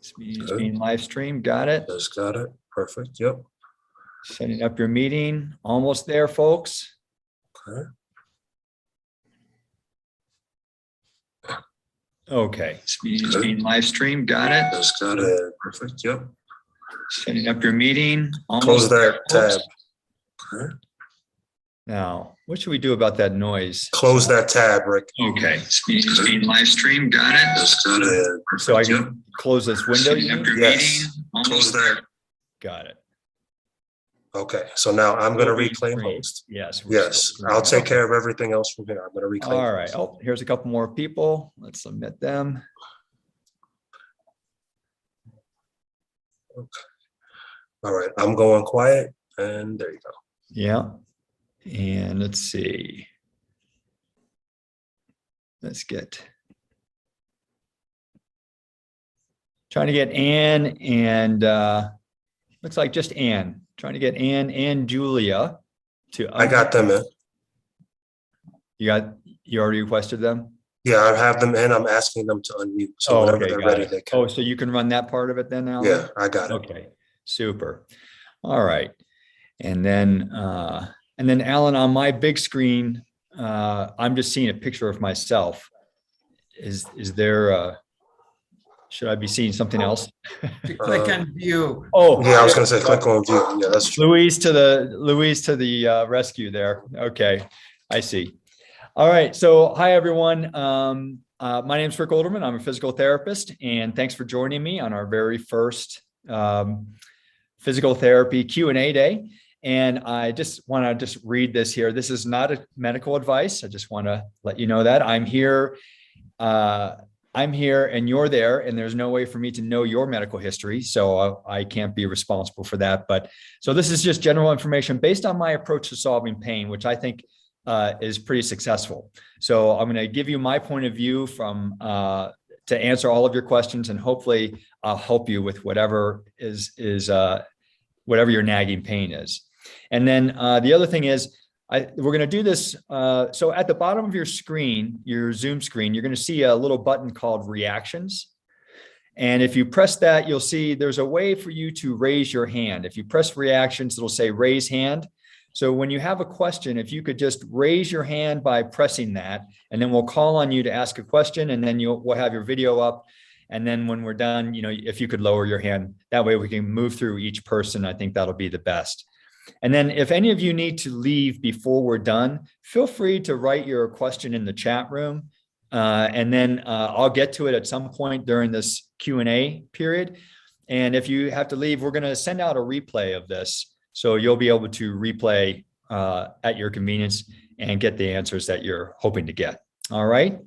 It's being live streamed. Got it. Just got it. Perfect. Yep. Setting up your meeting. Almost there, folks. Okay. Okay. It's being live streamed. Got it. Just got it. Perfect. Yep. Setting up your meeting. Close that tab. Okay. Now, what should we do about that noise? Close that tab, Rick. Okay. It's being live streamed. Got it. Just got it. Perfect. So I can close this window. Yes. Close that. Got it. Okay. So now I'm going to reclaim host. Yes. Yes. I'll take care of everything else from here. I'm going to reclaim. All right. Oh, here's a couple more people. Let's submit them. Okay. All right. I'm going quiet. And there you go. Yeah. And let's see. Let's get. Trying to get Ann and looks like just Ann. Trying to get Ann and Julia to. I got them in. You already requested them? Yeah, I have them in. I'm asking them to unmute. So whenever they're ready, they can. Oh, so you can run that part of it then, Alan? Yeah, I got it. Okay, super. All right. And then Alan, on my big screen, I'm just seeing a picture of myself. Is there should I be seeing something else? Click on view. Oh, yeah, I was going to say click on view. Yeah, that's true. Louise to the rescue there. Okay, I see. All right. So hi, everyone. My name is Rick Olderman. I'm a physical therapist, and thanks for joining me on our very first physical therapy Q&A day. And I just want to read this here. This is not a medical advice. I just want to let you know that I'm here and you're there, and there's no way for me to know your medical history. So I can't be responsible for that. But so this is just general information based on my approach to solving pain, which I think is pretty successful. So I'm going to give you my point of view from to answer all of your questions, and hopefully I'll help you with whatever whatever your nagging pain is. And then the other thing is, we're going to do this. So at the bottom of your screen, your Zoom screen, you're going to see a little button called Reactions. And if you press that, you'll see there's a way for you to raise your hand. If you press Reactions, it'll say Raise Hand. So when you have a question, if you could just raise your hand by pressing that, and then we'll call on you to ask a question, and then we'll have your video up. And then when we're done, if you could lower your hand, that way we can move through each person. I think that'll be the best. And then if any of you need to leave before we're done, feel free to write your question in the chat room. And then I'll get to it at some point during this Q&A period. And if you have to leave, we're going to send out a replay of this. So you'll be able to replay at your convenience and get the answers that you're hoping to get. All right.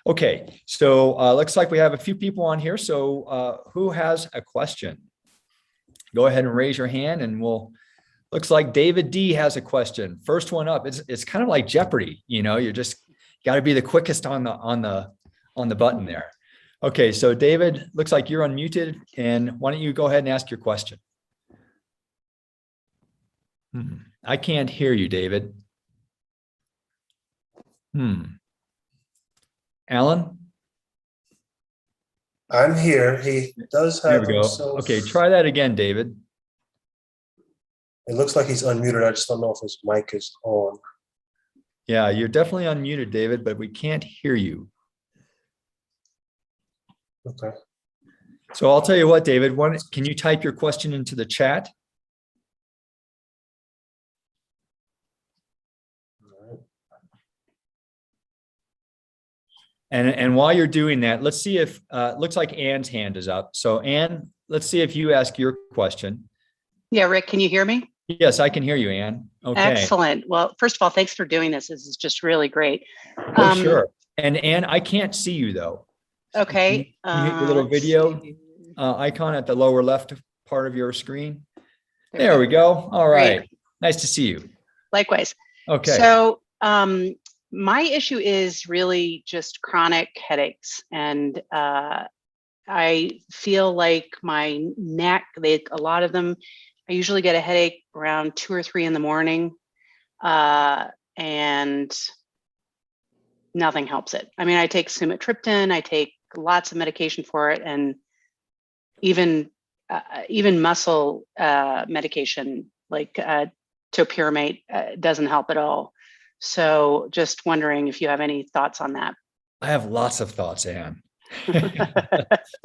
Okay. So looks like we have a few people on here. So who has a question? Go ahead and raise your hand, and looks like David D has a question. First one up. It's kind of like Jeopardy. You just got to be the quickest on the button there. Okay. So David, looks like you're unmuted, and why don't you go ahead and ask your question? I can't hear you, David. Alan? I'm here. He does have. There we go. Okay, try that again, David. It looks like he's unmuted. I just don't know if his mic is on. Yeah, you're definitely unmuted, David, but we can't hear you. Okay. So I'll tell you what, David, can you type your question into the chat? And while you're doing that, let's see if, looks like Ann's hand is up. So Ann, let's see if you ask your question. Yeah, Rick, can you hear me? Yes, I can hear you, Ann. Okay. Excellent. Well, first of all, thanks for doing this. This is just really great. Oh, sure. And Ann, I can't see you though. Okay. Can you hit the little video icon at the lower left part of your screen? There we go. All right. Great. Nice to see you. Likewise. Okay. So my issue is really just chronic headaches, and I feel like my neck, a lot of them, I usually get a headache around 2 or 3 in the morning, and nothing helps it. I mean, I take sumatriptan, I take lots of medication for it, and even even muscle medication like topiramate doesn't help at all. So just wondering if you have any thoughts on that. I have lots of thoughts, Anne.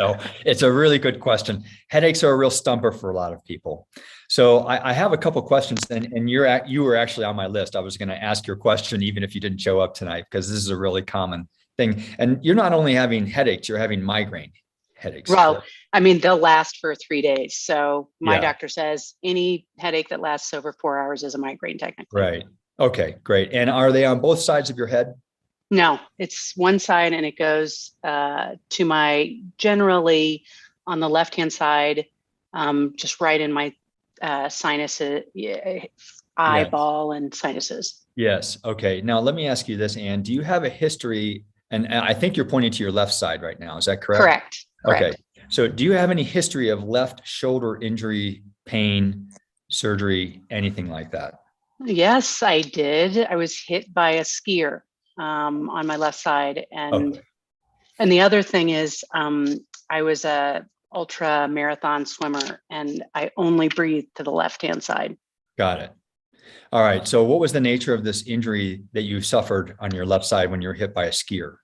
So it's a really good question. Headaches are a real stumper for a lot of people. So I have a couple of questions, and you were actually on my list. I was going to ask your question even if you didn't show up tonight, because this is a really common thing. And you're not only having headaches, you're having migraine headaches. Well, I mean, they'll last for 3 days. So my Yeah. doctor says any headache that lasts over 4 hours is a migraine technically. Right. Okay, great. And are they on both sides of your head? No, it's one side and it goes to my generally on the left-hand side, just right in my sinuses, eyeball and sinuses. Yes. Okay. Now let me ask you this, Anne. Do you have a history? And I think you're pointing to your left side right now. Is that correct? Correct. Okay. So do you have any history of left shoulder injury, pain, surgery, anything like that? Yes, I did. I was hit by a skier on my left side. And the other thing is I was a ultra marathon swimmer and I only breathe to the left-hand side. Got it. All right. So what was the nature of this injury that you suffered on your left side when you were hit by a skier?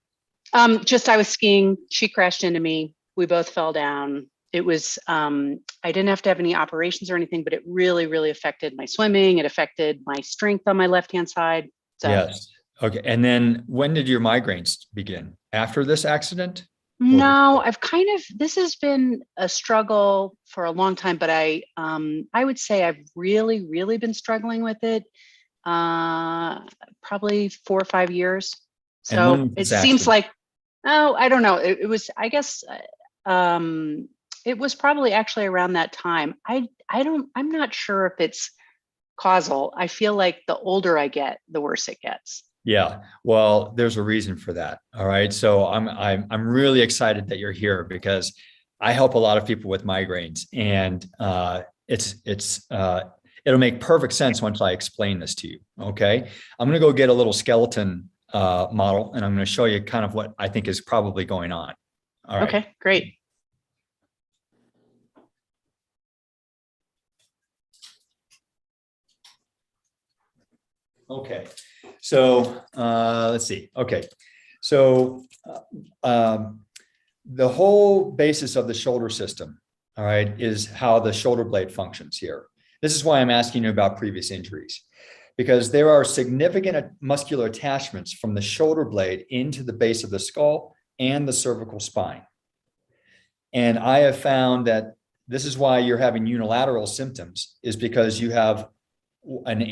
Just I was skiing. She crashed into me. We both fell down. It was, I didn't have to have any operations or anything, but it really, really affected my swimming. It affected my strength on my left-hand side. So. Yes. Okay. And then when did your migraines begin? After this accident? No, this has been a struggle for a long time, but I would say I've really, really been struggling with it probably 4 or 5 years. So it seems like, I don't know. It was, I guess, it was probably actually around that time. I'm not sure if it's causal. I feel like the older I get, the worse it gets. Yeah, well, there's a reason for that. All right. So I'm really excited that you're here because I help a lot of people with migraines, and it'll make perfect sense once I explain this to you. Okay. I'm going to go get a little skeleton model, and I'm going to show you kind of what I think is probably going on. All right. Okay, great. Okay, so let's see. Okay, so the whole basis of the shoulder system, all right, is how the shoulder blade functions here. This is why I'm asking you about previous injuries, because there are significant muscular attachments from the shoulder blade into the base of the skull and the cervical spine. And I have found that this is why you're having unilateral symptoms, is because you have an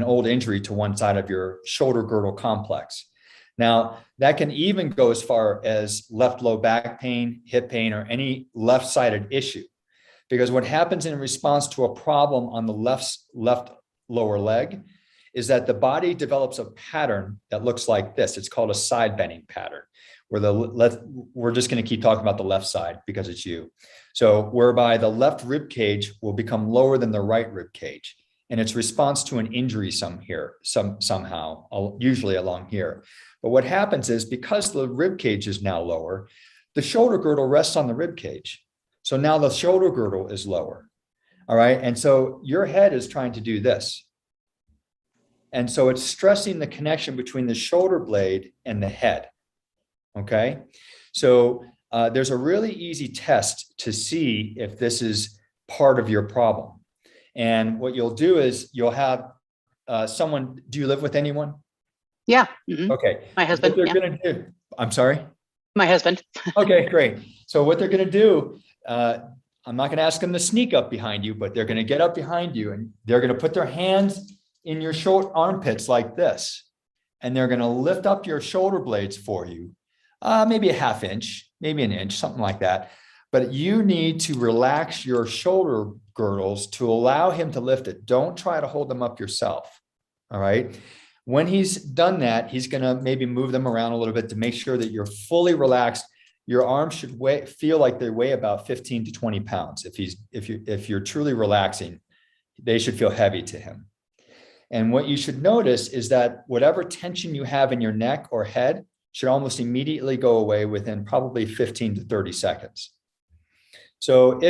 old injury to one side of your shoulder girdle complex. Now, that can even go as far as left low back pain, hip pain, or any left-sided issue. Because what happens in response to a problem on the left lower leg is that the body develops a pattern that looks like this. It's called a side bending pattern, where we're just going to keep talking about the left side because it's you. So whereby the left rib cage will become lower than the right rib cage. And it's response to an injury somehow, usually along here. But what happens is, because the rib cage is now lower, the shoulder girdle rests on the rib cage. So now the shoulder girdle is lower. All right. And so your head is trying to do this. And so it's stressing the connection between the shoulder blade and the head. Okay. So there's a really easy test to see if this is part of your problem. And what you'll do is you'll have someone. Do you live with anyone? Yeah. Mm-hmm. Okay. My husband. What they're going to do. I'm sorry. My husband. Okay, great. So what they're going to do, I'm not going to ask them to sneak up behind you, but they're going to get up behind you and they're going to put their hands in your short armpits like this. And they're going to lift up your shoulder blades for you, maybe a ½ inch, maybe an inch, something like that. But you need to relax your shoulder girdles to allow him to lift it. Don't try to hold them up yourself. All right. When he's done that, he's going to maybe move them around a little bit to make sure that you're fully relaxed. Your arms should feel like they weigh about 15 to 20 pounds. If you're truly relaxing, they should feel heavy to him. And what you should notice is that whatever tension you have in your neck or head should almost immediately go away within probably 15 to 30 seconds. So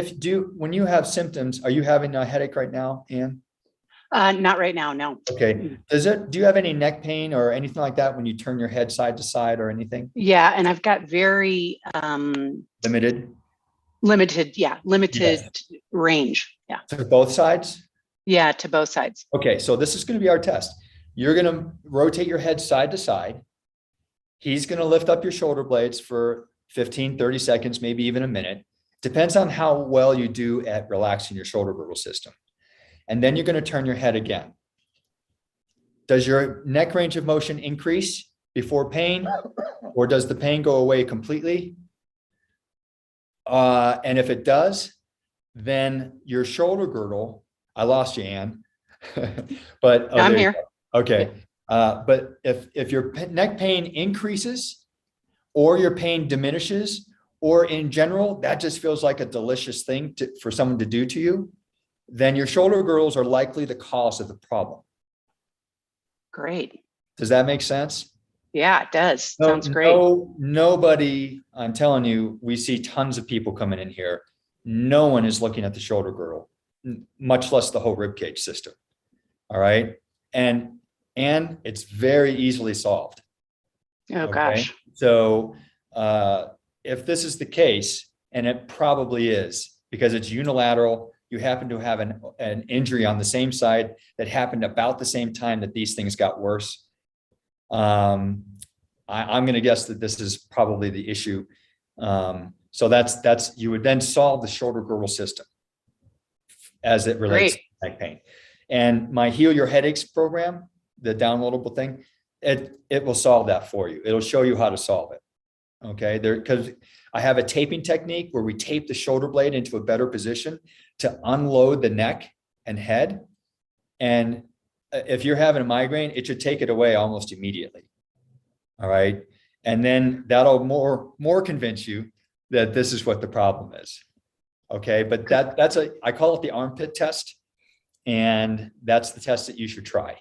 when you have symptoms, are you having a headache right now, Ann? Not right now, no. Okay. Do you have any neck pain or anything like that when you turn your head side to side or anything? Yeah, and I've got very Limited? limited Yes. range. Yeah. To both sides? Yeah, to both sides. Okay, so this is going to be our test. You're going to rotate your head side to side. He's going to lift up your shoulder blades for 15, 30 seconds, maybe even a minute. Depends on how well you do at relaxing your shoulder girdle system. And then you're going to turn your head again. Does your neck range of motion increase before pain, or does the pain go away completely? And if it does, then your shoulder girdle, I lost you, Ann. But I'm here. Okay. But if your neck pain increases or your pain diminishes, or in general, that just feels like a delicious thing for someone to do to you, then your shoulder girdles are likely the cause of the problem. Great. Does that make sense? Yeah, it does. Sounds great. Nobody, I'm telling you, we see tons of people coming in here. No one is looking at the shoulder girdle, much less the whole rib cage system. All right. And it's very easily solved. Oh, gosh. So if this is the case, and it probably is, because it's unilateral, you happen to have an injury on the same side that happened about the same time that these things got worse. I'm going to guess that this is probably the issue. So that's you would then solve the shoulder girdle system as it relates to neck pain. And my Heal Your Headaches program, the downloadable thing, it will solve that for you. It'll show you how to solve it. Okay, because I have a taping technique where we tape the shoulder blade into a better position to unload the neck and head. And if you're having a migraine, it should take it away almost immediately. All right. And then that'll more convince you that this is what the problem is. Okay. But I call it the armpit test. And that's the test that you should try.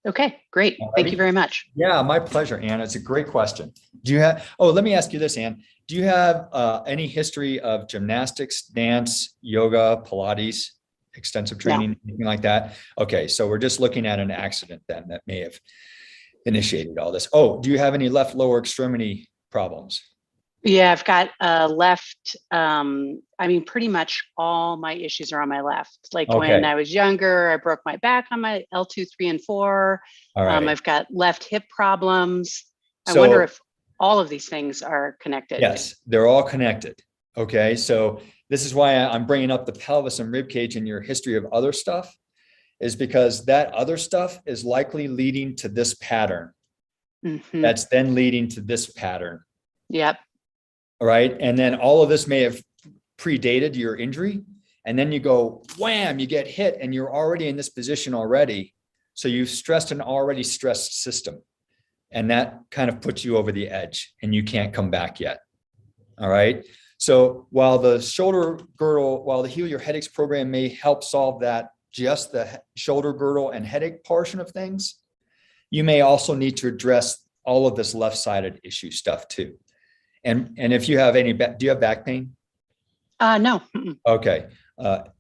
Okay, great. Thank you very much. Yeah, my pleasure, Ann. It's a great question. Let me ask you this, Ann. Do you have any history of gymnastics, dance, yoga, Pilates, extensive training, anything like that? Okay, so we're just looking at an accident then that may have initiated all this. Oh, do you have any left lower extremity problems? Yeah, I've got left. Pretty much all my issues are on my left. Like when I was younger, I broke my back on my L2, 3, and 4. All right. I've got left hip problems. I wonder if all of these things are connected. Yes, they're all connected. Okay, so this is why I'm bringing up the pelvis and rib cage in your history of other stuff, is because that other stuff is likely leading to this pattern. Mm-hmm. That's then leading to this pattern. Yep. All right. And then all of this may have predated your injury. And then you go, wham, you get hit and you're already in this position already. So you've stressed an already stressed system. And that kind of puts you over the edge and you can't come back yet. All right. So while the Heal Your Headaches program may help solve that, just the shoulder girdle and headache portion of things, you may also need to address all of this left-sided issue stuff too. And if you have do you have back pain? No. Okay.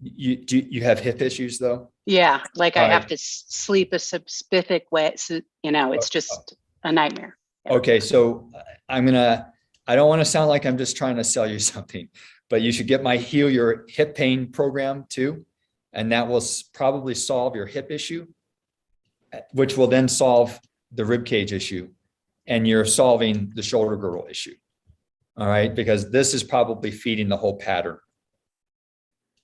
You have hip issues though? Yeah. Like I have to sleep a specific way. So, it's just a nightmare. Yeah. Okay. So I don't want to sound like I'm just trying to sell you something, but you should get my Heal Your Hip Pain program too. And that will probably solve your hip issue, which will then solve the rib cage issue. And you're solving the shoulder girdle issue. All right, because this is probably feeding the whole pattern.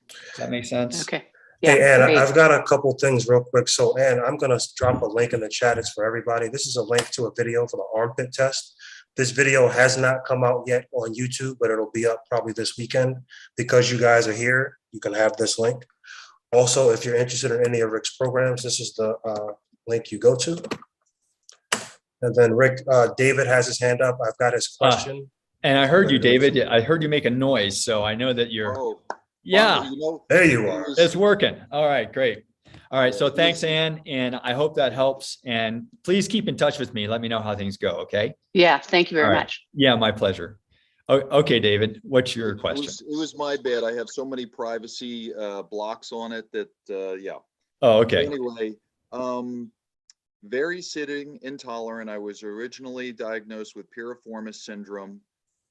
Does that make sense? Okay. Yeah, hey, Ann, I've got a couple things real quick. So, Ann, I'm going to drop a link in the chat. It's for everybody. This is a link to a video for the armpit test. This video has not come out yet on YouTube, but it'll be up probably this weekend. Because you guys are here, you can have this link. Also, if you're interested in any of Rick's programs, this is the link you go to. And then Rick, David has his hand up. I've got his question. And I heard you, David. I heard you make a noise, so I know that you're. Yeah, there you are. It's working. All right, great. All right, so thanks, Ann, and I hope that helps. And please keep in touch with me. Let me know how things go. Okay. Yeah, thank you very much. Yeah, my pleasure. Okay, David, what's your It question? was my bad. I have so many privacy blocks on it that yeah. Oh, okay. Anyway, very sitting intolerant. I was originally diagnosed with piriformis syndrome.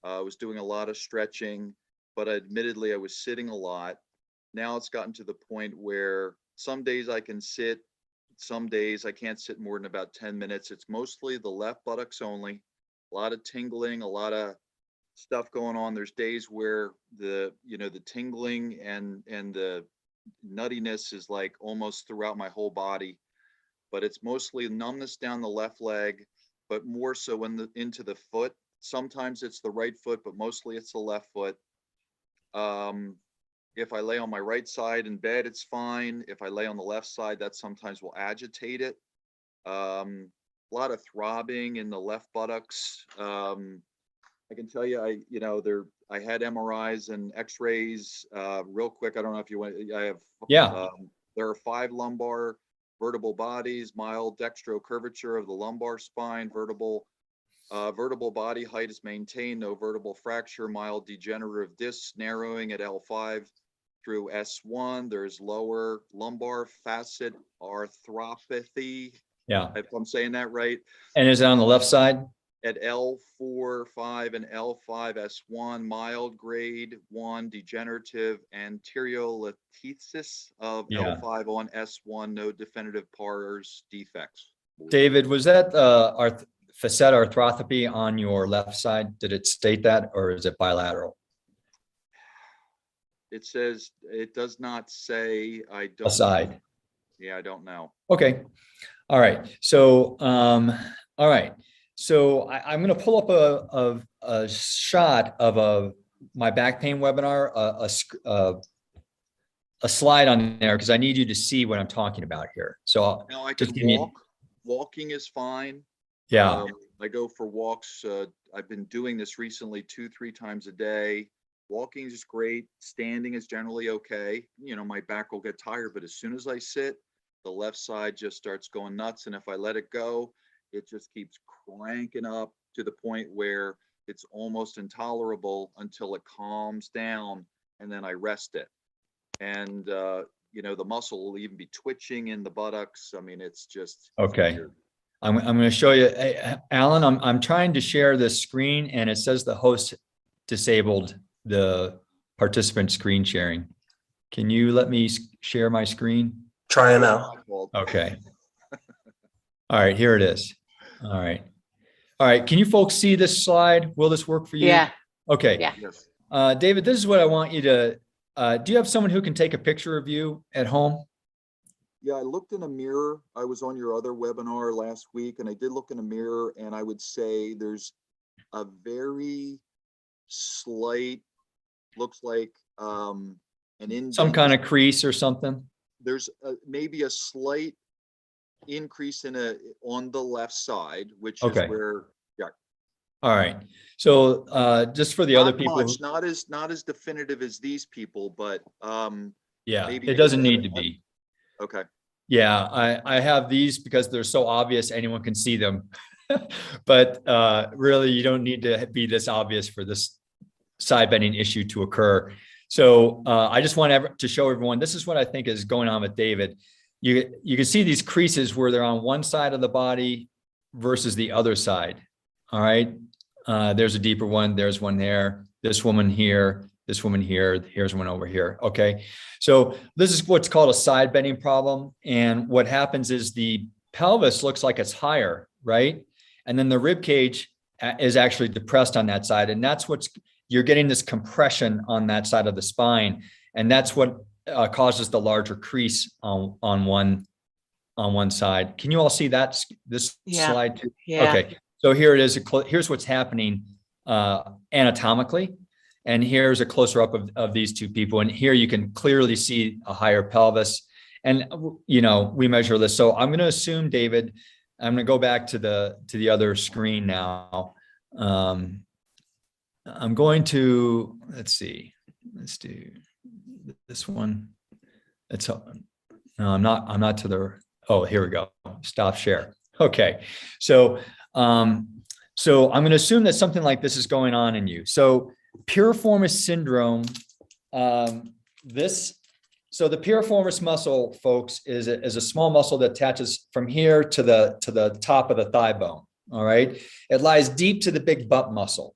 I was doing a lot of stretching, but admittedly I was sitting a lot. Now it's gotten to the point where some days I can sit, some days I can't sit more than about 10 minutes. It's mostly the left buttocks only. A lot of tingling, a lot of stuff going on. There's days where the tingling and the nuttiness is like almost throughout my whole body, but it's mostly numbness down the left leg, but more so into the foot. Sometimes it's the right foot, but mostly it's the left foot. If I lay on my right side in bed, it's fine. If I lay on the left side, that sometimes will agitate it. A lot of throbbing in the left buttocks. I can tell you, I had MRIs and X-rays. Real quick, I don't know if you want. I have. Yeah. There are 5 lumbar vertebral bodies, mild dextro curvature of the lumbar spine, vertebral body height is maintained, no vertebral fracture, mild degenerative disc narrowing at L5 through S1. There's lower lumbar facet arthropathy. Yeah. If I'm saying that right. And is it on the left side? At L4, 5, and L5, S1, mild grade 1 degenerative anteriolithiasis of L5 on S1, no definitive pars defects. David, was that facet arthropathy on your left side? Did it state that, or is it bilateral? It says, it does not say. I don't. Aside. Yeah, I don't know. Okay. All right. So, all right. So I'm going to pull up a shot of my back pain webinar, a slide on there, because I need you to see what I'm talking about here. So now I can walk. Walking is fine. Yeah. I go for walks. I've been doing this recently 2-3 times a day. Walking is great. Standing is generally okay. My back will get tired, but as soon as I sit, the left side just starts going nuts. And if I let it go, it just keeps cranking up to the point where it's almost intolerable until it calms down, and then I rest it. And the muscle will even be twitching in the buttocks. I mean, it's just okay. weird. I'm going to show you, Alan. I'm trying to share this screen, and it says the host disabled the participant screen sharing. Can you let me share my screen? Try it now. Okay. All right, here it is. All right. All right. Can you folks see this slide? Will this work for you? Yeah. Okay. Yeah. Yes. David, this is what I want you to, do you have someone who can take a picture of you at home? Yeah, I looked in a mirror. I was on your other webinar last week, and I did look in a mirror, and I would say there's a very slight, looks like an indent. Some kind of crease or something? There's maybe a slight increase on the left side, which Okay. is where, yeah. All right. So just for the other people, much, not as definitive as these people, but yeah, maybe it doesn't need to be. Okay. Yeah, I have these because they're so obvious anyone can see them. But really, you don't need to be this obvious for this side bending issue to occur. So I just want to show everyone, this is what I think is going on with David. You can see these creases where they're on one side of the body versus the other side. All right. There's a deeper one. There's one there. This woman here. This woman here. Here's one over here. Okay. So this is what's called a side bending problem. And what happens is the pelvis looks like it's higher, right? And then the rib cage is actually depressed on that side. And that's you're getting this compression on that side of the spine. And that's what causes the larger crease on one side. Can you all see this slide too? Yeah. Okay. So here it is. Here's what's happening anatomically. And here's a closer up of these two people. And here you can clearly see a higher pelvis. And, we measure this. So I'm going to assume, David, I'm going to go back to the other screen now. I'm going to, let's do this one. No, I'm not to the, oh, here we go. Stop share. Okay. So So I'm going to assume that something like this is going on in you. So piriformis syndrome, so the piriformis muscle, folks, is a small muscle that attaches from here to the top of the thigh bone. All right. It lies deep to the big butt muscle.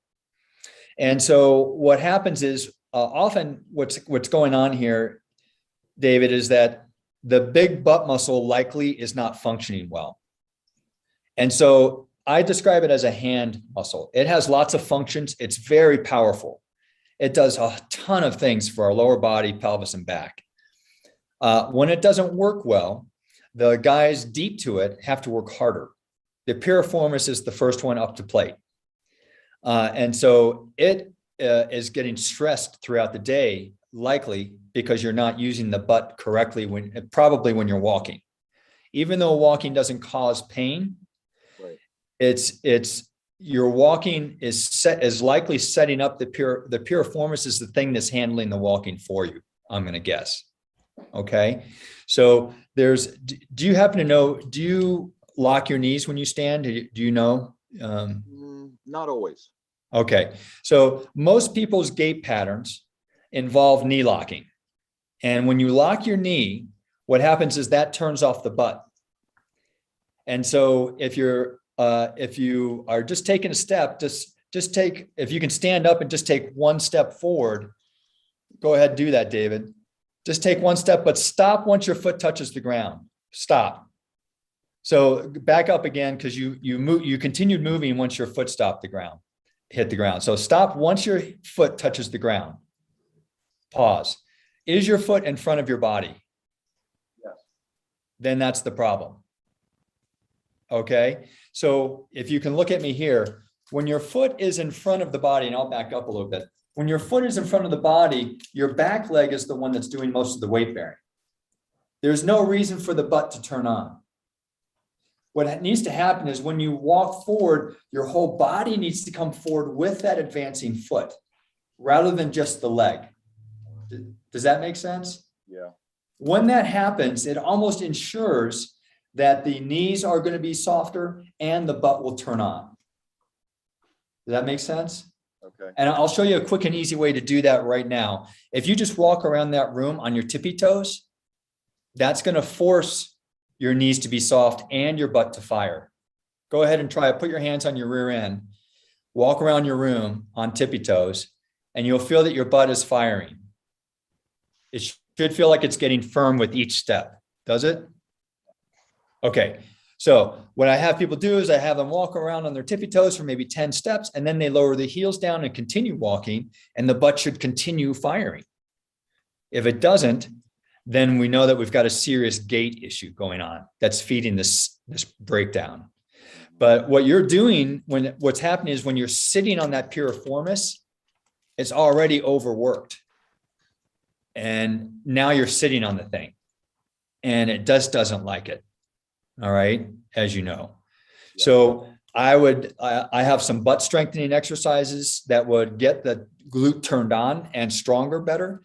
And so what happens is often what's going on here, David, is that the big butt muscle likely is not functioning well. And so I describe it as a hand muscle. It has lots of functions. It's very powerful. It does a ton of things for our lower body, pelvis, and back. When it doesn't work well, the guys deep to it have to work harder. The piriformis is the first one up to plate. And so it is getting stressed throughout the day, likely because you're not using the butt correctly probably when you're walking. Even though walking doesn't cause pain, right, it's your walking is likely setting up the piriformis is the thing that's handling the walking for you, I'm going to guess. Okay. So do you happen to know, do you lock your knees when you stand? Do you know? Not always. Okay. So most people's gait patterns involve knee locking. And when you lock your knee, what happens is that turns off the butt. And so if you are just taking a step, if you can stand up and just take one step forward, go ahead and do that, David. Just take one step, but stop once your foot touches the ground. Stop. So back up again, because you continued moving once your foot hit the ground. So stop once your foot touches the ground. Pause. Is your foot in front of your body? Yes. Then that's the problem. Okay. So if you can look at me here, when your foot is in front of the body, and I'll back up a little bit. When your foot is in front of the body, your back leg is the one that's doing most of the weight bearing. There's no reason for the butt to turn on. What needs to happen is when you walk forward, your whole body needs to come forward with that advancing foot rather than just the leg. Does that make sense? Yeah. When that happens, it almost ensures that the knees are going to be softer and the butt will turn on. Does that make sense? Okay. And I'll show you a quick and easy way to do that right now. If you just walk around that room on your tippy toes, that's going to force your knees to be soft and your butt to fire. Go ahead and try it. Put your hands on your rear end, walk around your room on tippy toes, and you'll feel that your butt is firing. It should feel like it's getting firm with each step. Does it? Okay. So what I have people do is I have them walk around on their tippy toes for maybe 10 steps, and then they lower the heels down and continue walking, and the butt should continue firing. If it doesn't, then we know that we've got a serious gait issue going on that's feeding this breakdown. But what you're doing what's happening is when you're sitting on that piriformis, it's already overworked. And now you're sitting on the thing and it just doesn't like it. All right. As you know. Yeah. So I have some butt strengthening exercises that would get the glute turned on and stronger better,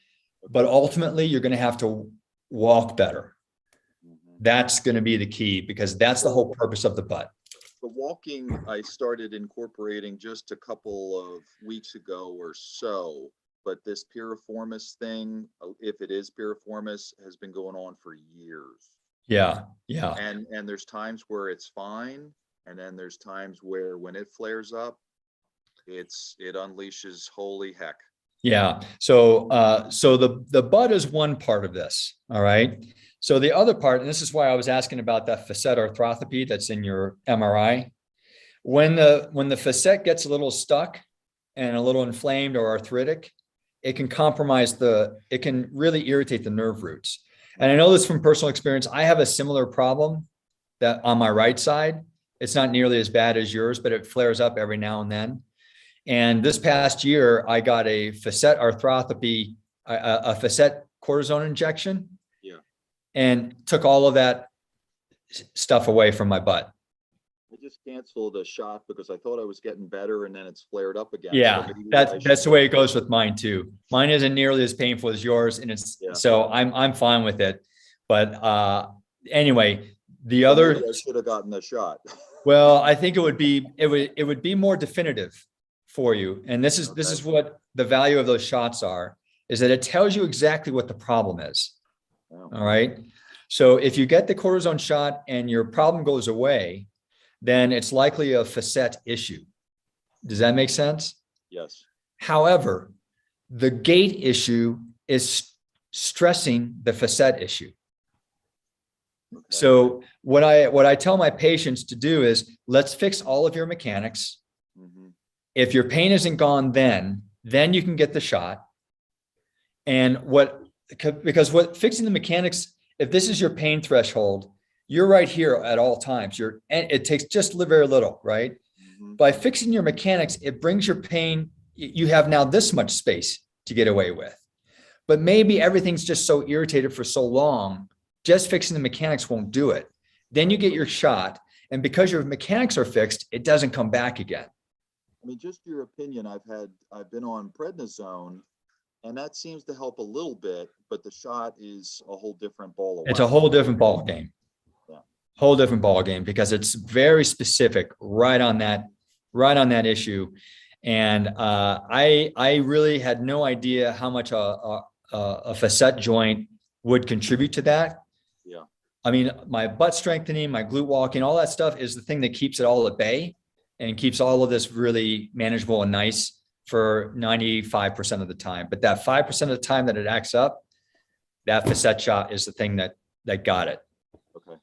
but ultimately you're going to have to walk better. That's going to be the key because that's the whole purpose of the butt. The walking I started incorporating just a couple of weeks ago or so, but this piriformis thing, if it is piriformis, has been going on for years. Yeah. Yeah. And there's times where it's fine. And then there's times where when it flares up, it unleashes holy heck. Yeah. So the butt is one part of this. All right. So the other part, and this is why I was asking about that facet arthropathy that's in your MRI. When the facet gets a little stuck and a little inflamed or arthritic, it can compromise it can really irritate the nerve roots. And I know this from personal experience. I have a similar problem that on my right side, it's not nearly as bad as yours, but it flares up every now and then. And this past year, I got a facet arthropathy, a facet cortisone injection. Yeah. And took all of that stuff away from my butt. I just canceled a shot because I thought I was getting better and then it's flared up again. Yeah, so that's the way it goes with mine too. Mine isn't nearly as painful as yours, and so I'm fine with it. But anyway, the other I should have gotten a shot. Well, I think it would be more definitive for you. And this is what the value of those shots are, is that it tells you exactly what the problem is. Wow. All right. So if you get the cortisone shot and your problem goes away, then it's likely a facet issue. Does that make sense? Yes. However, the gait issue is stressing the facet issue. Okay. So what I tell my patients to do is, let's fix all of your mechanics. Mhm. If your pain isn't gone, then you can get the shot. And because fixing the mechanics, if this is your pain threshold, you're right here at all times. And it takes just very little, right? Mhm. By fixing your mechanics, it brings your pain. You have now this much space to get away with. But maybe everything's just so irritated for so long, just fixing the mechanics won't do it. Then you get your shot. And because your mechanics are fixed, it doesn't come back again. I mean, just your opinion, I've been on prednisone, and that seems to help a little bit, but the shot is a whole different ball of wax. It's a whole different ball game. Yeah. Whole different ball game, because it's very specific right on that issue. And I really had no idea how much a facet joint would contribute to that. Yeah. I mean, my butt strengthening, my glute walking, all that stuff is the thing that keeps it all at bay and keeps all of this really manageable and nice for 95% of the time. But that 5% of the time that it acts up, that facet shot is the thing that got it. Okay.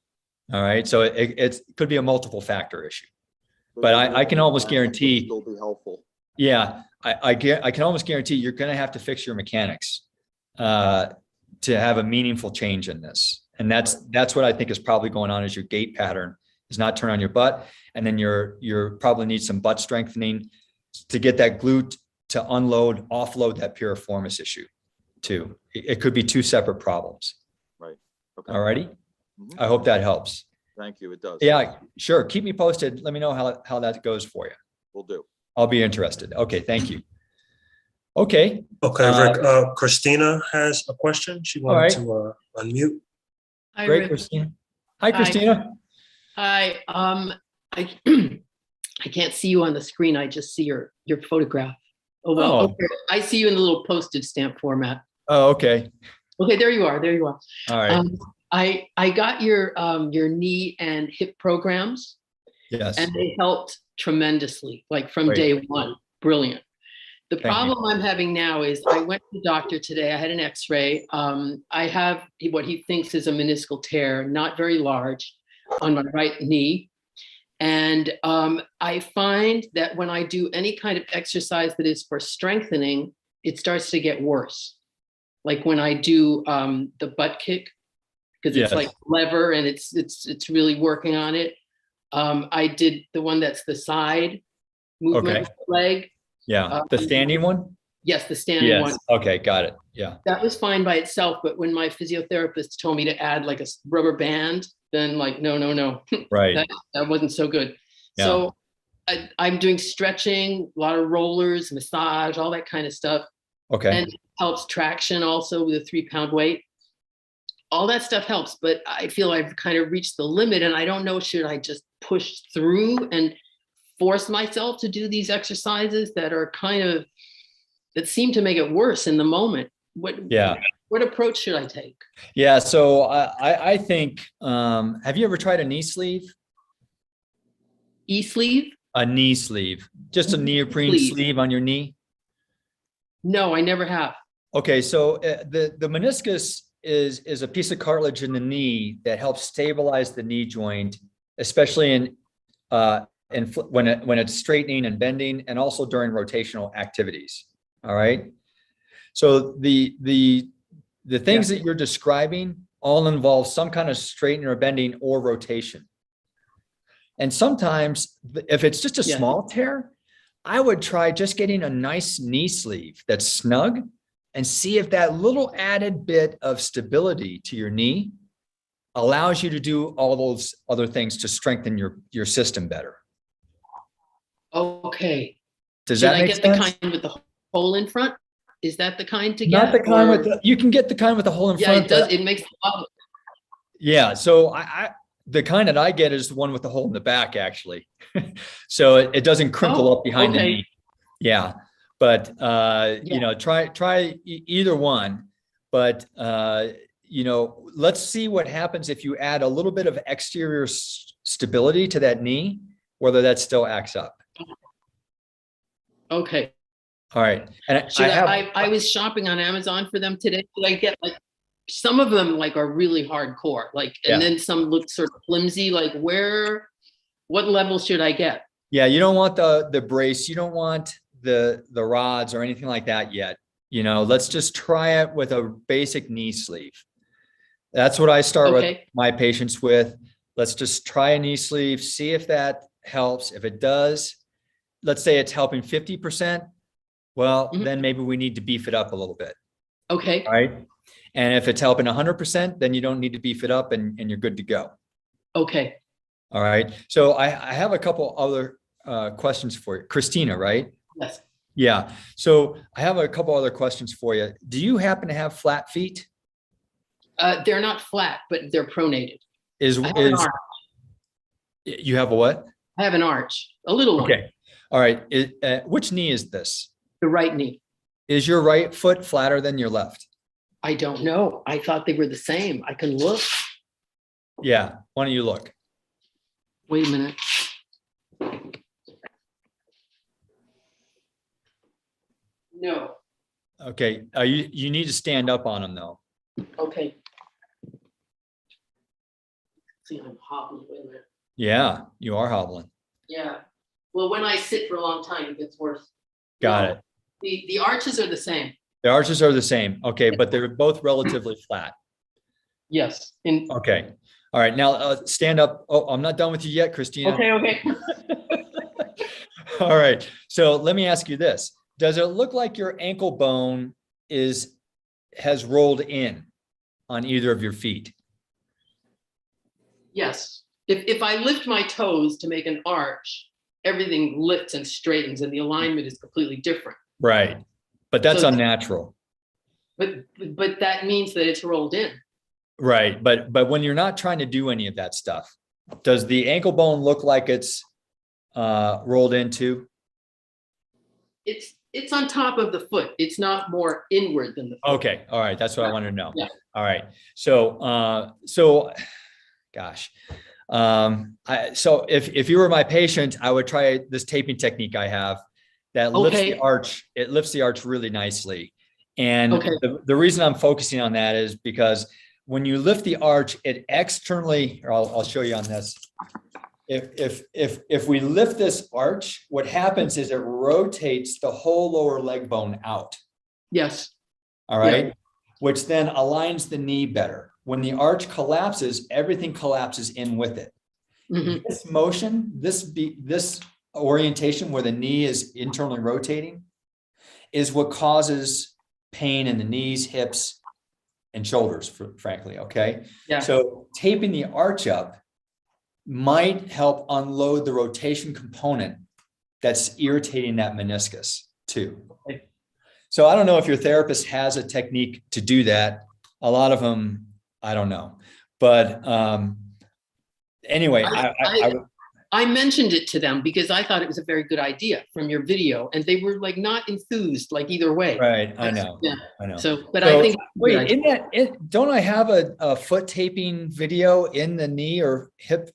All right. So it could be a multiple factor issue. But I can almost guarantee. It'll be helpful. Yeah, I can almost guarantee you're going to have to fix your mechanics to have a meaningful change in this. And that's what I think is probably going on, is your gait pattern is not turn on your butt. And then you're probably need some butt strengthening to get that glute to offload that piriformis issue too. It could be two separate problems. Right. Okay. All righty. Mhm. I hope that helps. Thank you. It does. Yeah, sure. Keep me posted. Let me know how that goes for you. Will do. I'll be interested. Okay. Thank you. Okay. Okay, Rick, Christina has a question. She wanted right. to unmute. Hi, Great, Rick. Christina. Hi, Hi. Christina. Hi. I I can't see you on the screen. I just see your photograph. Oh well. Oh. Okay. I see you in the little postage stamp format. Oh, okay. Okay, there you are. There you are. All right. I got your knee and hip programs, Yes. and they helped tremendously. Like from Great. day one, brilliant. The Thank you. problem I'm having now is I went to the doctor today. I had an X-ray. I have what he thinks is a meniscal tear, not very large, on my right knee. And I find that when I do any kind of exercise that is for strengthening, it starts to get worse. Like when I do the butt kick, because it's Yes. like lever and it's really working on it. I did the one that's the side movement Okay. leg. Yeah. The standing one? Yes, the standing one. Yes. Okay. Got it. Yeah. That was fine by itself, but when my physiotherapist told me to add like a rubber band, then like, no. Right. that wasn't so good. Yeah. So I'm doing stretching, a lot of rollers, massage, all that kind of stuff. Okay. And it helps traction also with a 3-pound weight. All that stuff helps, but I feel I've kind of reached the limit and I don't know, should I just push through and force myself to do these exercises that seem to make it worse in the moment? What approach should I take? Yeah. So I think, have you ever tried a knee sleeve? E-sleeve? A knee sleeve, just a neoprene Sleeve. sleeve on your knee. No, I never have. Okay. So the meniscus is a piece of cartilage in the knee that helps stabilize the knee joint, especially when it's straightening and bending, and also during rotational activities. All right. So the things that you're describing all involve some kind of straightening or bending or rotation. And sometimes if it's just a small tear, I would try just getting a nice knee sleeve that's snug and see if that little added bit of stability to your knee allows you to do all those other things to strengthen your system better. Okay. Does Should that I make get sense? the kind with the hole in front? Is that the kind to get? Not the kind or- you can get the kind with the hole in Yeah, front. it does. It makes a lot. Yeah. So The kind that I get is the one with the hole in the back, actually. So it doesn't crinkle Oh, up behind the okay. knee. Yeah. But, Yeah. you know, try either one. But, you know, let's see what happens if you add a little bit of exterior stability to that knee, whether that still acts up. Okay. All right. And Should I was shopping on Amazon for them today. Should I get like, some of them like are really hardcore, like, and then some look sort of flimsy, like what level should I get? Yeah, you don't want the brace. You don't want the rods or anything like that yet. You know, let's just try it with a basic knee sleeve. That's what I start with my patients with. Let's just try a knee sleeve, see if that helps. If it does, let's say it's helping 50%. Well, then maybe we need to beef it up a little bit. Okay. All right. And if it's helping 100%, then you don't need to beef it up and you're good to go. Okay. All right. So I have a couple other questions for you. Christina, right? Yes. Yeah. So I have a couple other questions for you. Do you happen to have flat feet? They're not flat, but they're pronated. You have a what? I have an arch, a little one. Okay. All right. Which knee is this? The right knee. Is your right foot flatter than your left? I don't know. I thought they were the same. I can look. Yeah. Why don't you look? Wait a minute. No. Okay. You need to stand up on them though. Okay. See, I'm hobbling. Wait a minute. Yeah, you are hobbling. Yeah. Well, when I sit for a long time, it gets worse. Got No, it. The arches are the same. The arches are the same. Okay. But they're both relatively flat. Yes. Okay. All right. Now stand up. Oh, I'm not done with you yet, Christina. Okay. All right. So let me ask you this. Does it look like your ankle bone has rolled in on either of your feet? Yes. If I lift my toes to make an arch, everything lifts and straightens and the alignment is completely different. Right. But that's So- unnatural. But that means that it's rolled in. Right. But when you're not trying to do any of that stuff, does the ankle bone look like it's rolled into? It's on top of the foot. It's not more inward than the foot. Okay. All right. That's what I wanted to know. Yeah. All right. So, gosh. So if you were my patient, I would try this taping technique I have that lifts the arch. It lifts the arch really nicely. And the reason I'm focusing on that is because when you lift the arch, it externally, or I'll show you on this. If we lift this arch, what happens is it rotates the whole lower leg bone out. Yes. All right. Which then aligns the knee better. When the arch collapses, everything collapses in with it. Mhm. This motion, this orientation where the knee is internally rotating is what causes pain in the knees, hips, and shoulders, frankly. Okay. Yeah. So taping the arch up might help unload the rotation component that's irritating that meniscus too. Okay. So I don't know if your therapist has a technique to do that. A lot of them, I don't know. But anyway, I mentioned it to them because I thought it was a very good idea from your video, and they were like not enthused, like either way. right. I know. Yeah. I know. So, but I think wait, don't I have a foot taping video in the knee or hip?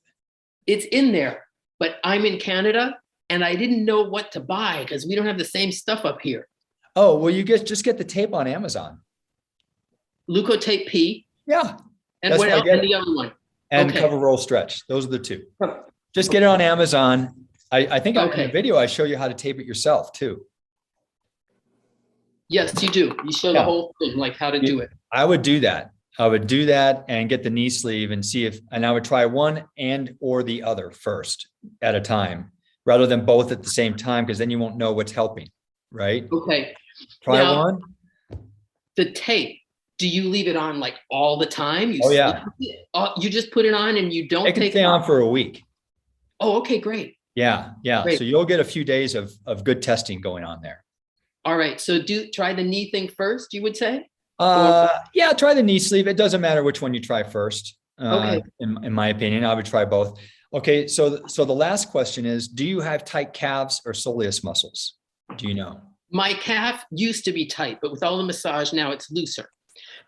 it's in there, but I'm in Canada and I didn't know what to buy because we don't have the same stuff up here. Oh, well, you just get the tape on Amazon. Leukotape P. Yeah. And That's what what I else? get. And the other one. And Okay. Cover Roll Stretch. Those are the two. Just get it on Amazon. I think in the video, I show you how to tape it yourself too. Yes, you do. You show the whole thing, like how to do it. I would do that. I would do that and get the knee sleeve and see and I would try one or the other first at a time, rather than both at the same time, because then you won't know what's helping, right? Okay. Try Now, one. The tape, do you leave it on like all the time? Oh, yeah. You just put it on and you don't It can take stay it on off? for a week. Oh, okay, great. Yeah. Great. So you'll get a few days of good testing going on there. All right. So try the knee thing first, you would say? Yeah, try the knee sleeve. It doesn't matter which one you try first. Okay. in my opinion. I would try both. Okay, so the last question is, do you have tight calves or soleus muscles? Do you know? My calf used to be tight, but with all the massage now it's looser.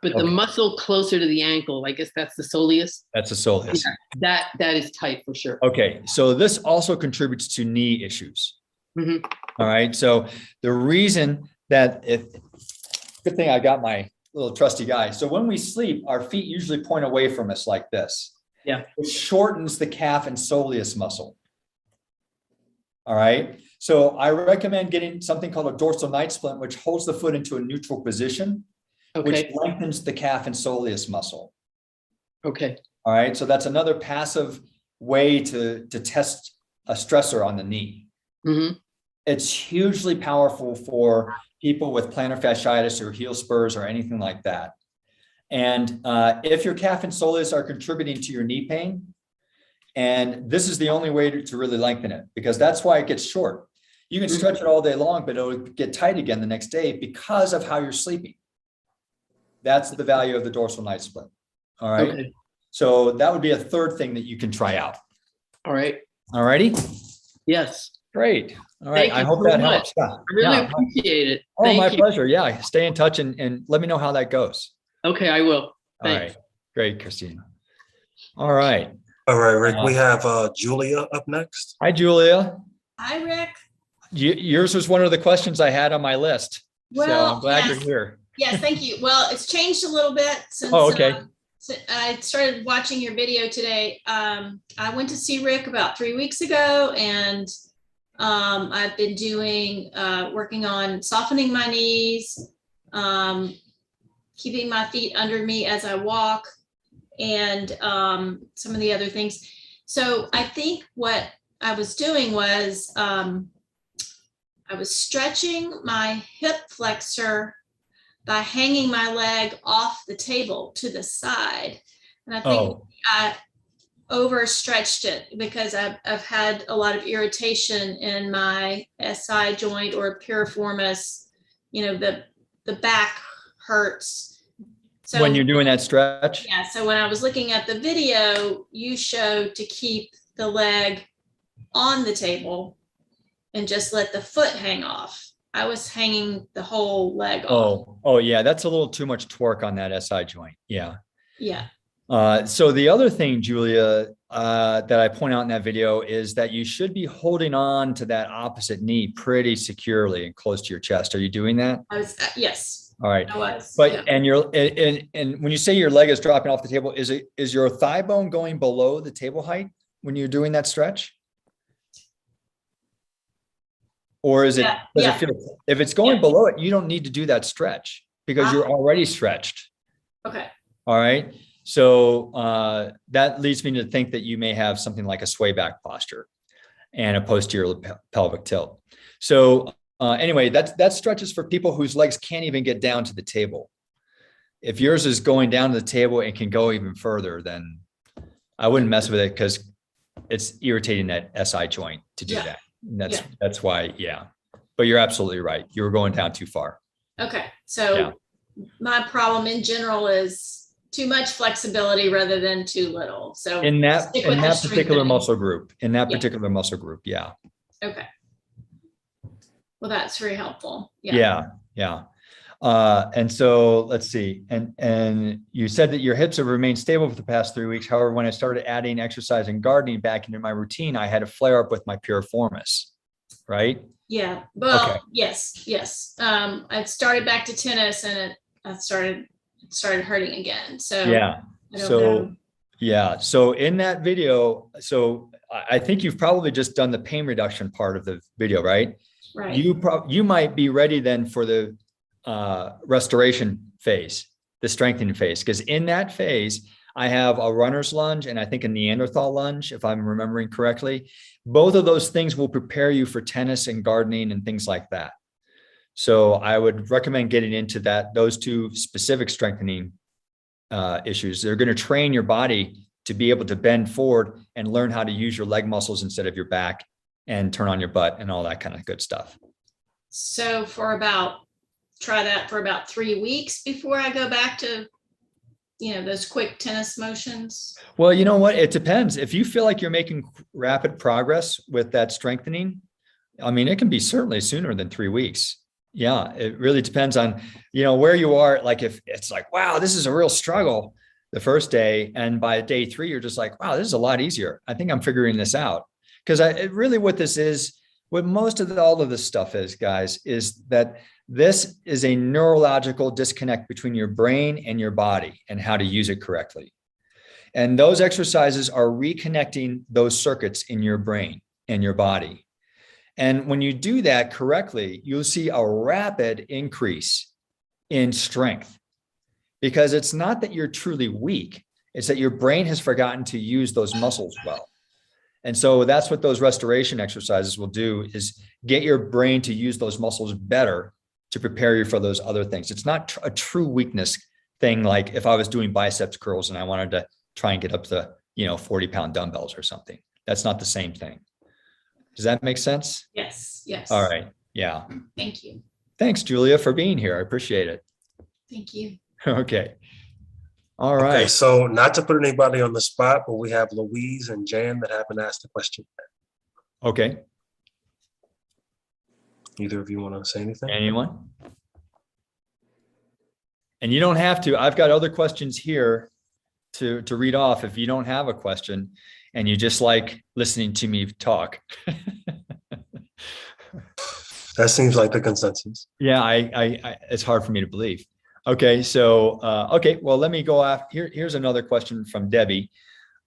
But the Okay. muscle closer to the ankle, I guess that's the soleus. That's a soleus. Yeah, that is tight for sure. Okay, so this also contributes to knee issues. Mhm. All right, so the reason that good thing I got my little trusty guy. So when we sleep, our feet usually point away from us like this. Yeah. It shortens the calf and soleus muscle. All right, so I recommend getting something called a dorsal night splint, which holds the foot into a neutral position, which Okay. lengthens the calf and soleus muscle. Okay. All right, so that's another passive way to test a stressor on the knee. Hmm. It's hugely powerful for people with plantar fasciitis or heel spurs or anything like that. And if your calf and soleus are contributing to your knee pain, and this is the only way to really lengthen it, because that's why it gets short. You can stretch it all day long, but it'll get tight again the next day because of how you're sleeping. That's the value of the dorsal night splint. All right. Okay. So that would be a third thing that you can try out. All right. All righty. Yes. Great. All right. Thank I you hope so that much. helps. Yeah. I really Yeah. appreciate it. Oh, Thank my you. pleasure. Yeah. Stay in touch and let me know how that goes. Okay, I will. All Thanks. right. Great, Christina. All right. All right, Rick, we have Julia up next. Hi, Julia. Hi, Rick. Yours was one of the questions I had on my list. So Well, I'm glad yes. you're here. Yes, thank you. Well, it's changed a little bit since Oh, okay. I started watching your video today. I went to see Rick about 3 weeks ago, and I've been doing working on softening my knees, keeping my feet under me as I walk, and some of the other things. So I think what I was doing was I was stretching my hip flexor by hanging my leg off the table to the side. And I think I overstretched it because I've had a lot of irritation in my SI joint or piriformis, the back hurts. So When you're doing that stretch? yeah, so when I was looking at the video, you showed to keep the leg on the table and just let the foot hang off. I was hanging the whole leg off. Oh, yeah. That's a little too much torque on that SI joint. Yeah. Yeah. So the other thing, Julia, that I point out in that video is that you should be holding on to that opposite knee pretty securely and close to your chest. Are you doing that? I was, yes, All right. I was. But yeah. and when you say your leg is dropping off the table, is your thigh bone going below the table height when you're doing that stretch? Or is it, Yeah, does yeah. it feel, if it's going Yeah. below it, you don't need to do that stretch because you're already stretched. Okay. All right. So that leads me to think that you may have something like a sway back posture and a posterior pelvic tilt. So anyway, that stretches for people whose legs can't even get down to the table. If yours is going down to the table and can go even further, then I wouldn't mess with it because it's irritating that SI joint to do Yeah. that. And that's why, yeah. But you're absolutely right. You were going down too far. Okay. So my problem in general is too much flexibility rather than too little. So In that stick with the particular strengthening. muscle group, Yeah. yeah. Okay. Well, that's very helpful. Yeah. Yeah. And so let's see. And you said that your hips have remained stable for the past 3 weeks. However, when I started adding exercise and gardening back into my routine, I had a flare up with my piriformis, right? Yeah. Well, Okay. yes. I started back to tennis and it started hurting again. So Yeah. I don't So know. yeah. So in that video, so I think you've probably just done the pain reduction part of the video, right? Right. You might be ready then for the restoration phase, the strengthening phase, because in that phase, I have a runner's lunge and I think a Neanderthal lunge, if I'm remembering correctly. Both of those things will prepare you for tennis and gardening and things like that. So I would recommend getting into those two specific strengthening issues. They're going to train your body to be able to bend forward and learn how to use your leg muscles instead of your back and turn on your butt and all that kind of good stuff. So try that for about 3 weeks before I go back to those quick tennis motions? Well, you know what? It depends. If you feel like you're making rapid progress with that strengthening, I mean, it can be certainly sooner than 3 weeks. Yeah, it really depends on, where you are. Like if it's like, wow, this is a real struggle the first day, and by day 3, you're just like, wow, this is a lot easier. I think I'm figuring this out. Because what most of all of this stuff is, guys, is that this is a neurological disconnect between your brain and your body and how to use it correctly. And those exercises are reconnecting those circuits in your brain and your body. And when you do that correctly, you'll see a rapid increase in strength, because it's not that you're truly weak. It's that your brain has forgotten to use those muscles well. And so that's what those restoration exercises will do, is get your brain to use those muscles better to prepare you for those other things. It's not a true weakness thing. Like if I was doing biceps curls and I wanted to try and get up to, 40-pound dumbbells or something, that's not the same thing. Does that make sense? Yes. All right. Yeah. Thank you. Thanks, Julia, for being here. I appreciate it. Thank you. Okay. All right. Okay, so not to put anybody on the spot, but we have Louise and Jan that haven't asked a question. Okay. Either of you want to say anything? Anyone? And you don't have to. I've got other questions here to read off if you don't have a question and you just like listening to me talk. That seems like the consensus. Yeah, it's hard for me to believe. Okay, so well, let me go after. Here's another question from Debbie.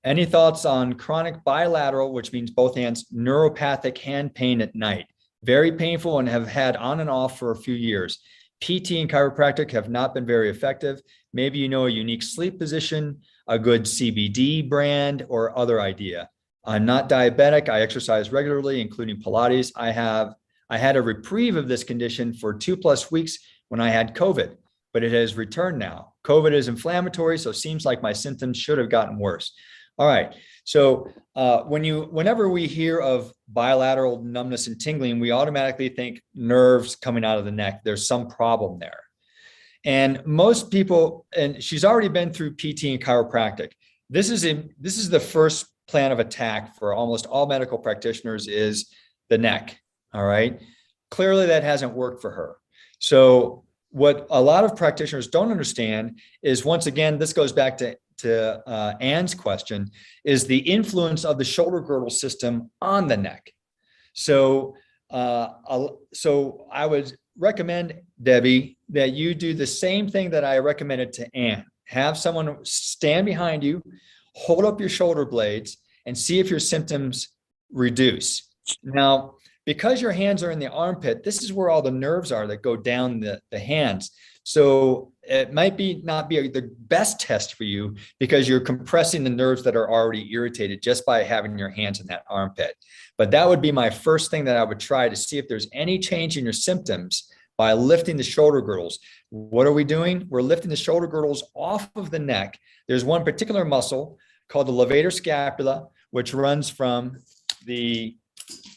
Any thoughts on chronic bilateral, which means both hands, neuropathic hand pain at night? Very painful and have had on and off for a few years. PT and chiropractic have not been very effective. Maybe you know a unique sleep position, a good CBD brand, or other idea. I'm not diabetic. I exercise regularly, including Pilates. I had a reprieve of this condition for 2+ weeks when I had COVID, but it has returned now. COVID is inflammatory, so it seems like my symptoms should have gotten worse. All right. So whenever we hear of bilateral numbness and tingling, we automatically think nerves coming out of the neck. There's some problem there. And most people, and she's already been through PT and chiropractic. This is the first plan of attack for almost all medical practitioners, is the neck. All right. Clearly that hasn't worked for her. So what a lot of practitioners don't understand is, once again, this goes back to Anne's question, is the influence of the shoulder girdle system on the neck. So I would recommend, Debbie, that you do the same thing that I recommended to Anne. Have someone stand behind you, hold up your shoulder blades, and see if your symptoms reduce. Now, because your hands are in the armpit, this is where all the nerves are that go down the hands. So it might not be the best test for you, because you're compressing the nerves that are already irritated just by having your hands in that armpit. But that would be my first thing that I would try to see if there's any change in your symptoms by lifting the shoulder girdles. What are we doing? We're lifting the shoulder girdles off of the neck. There's one particular muscle called the levator scapula, which runs from the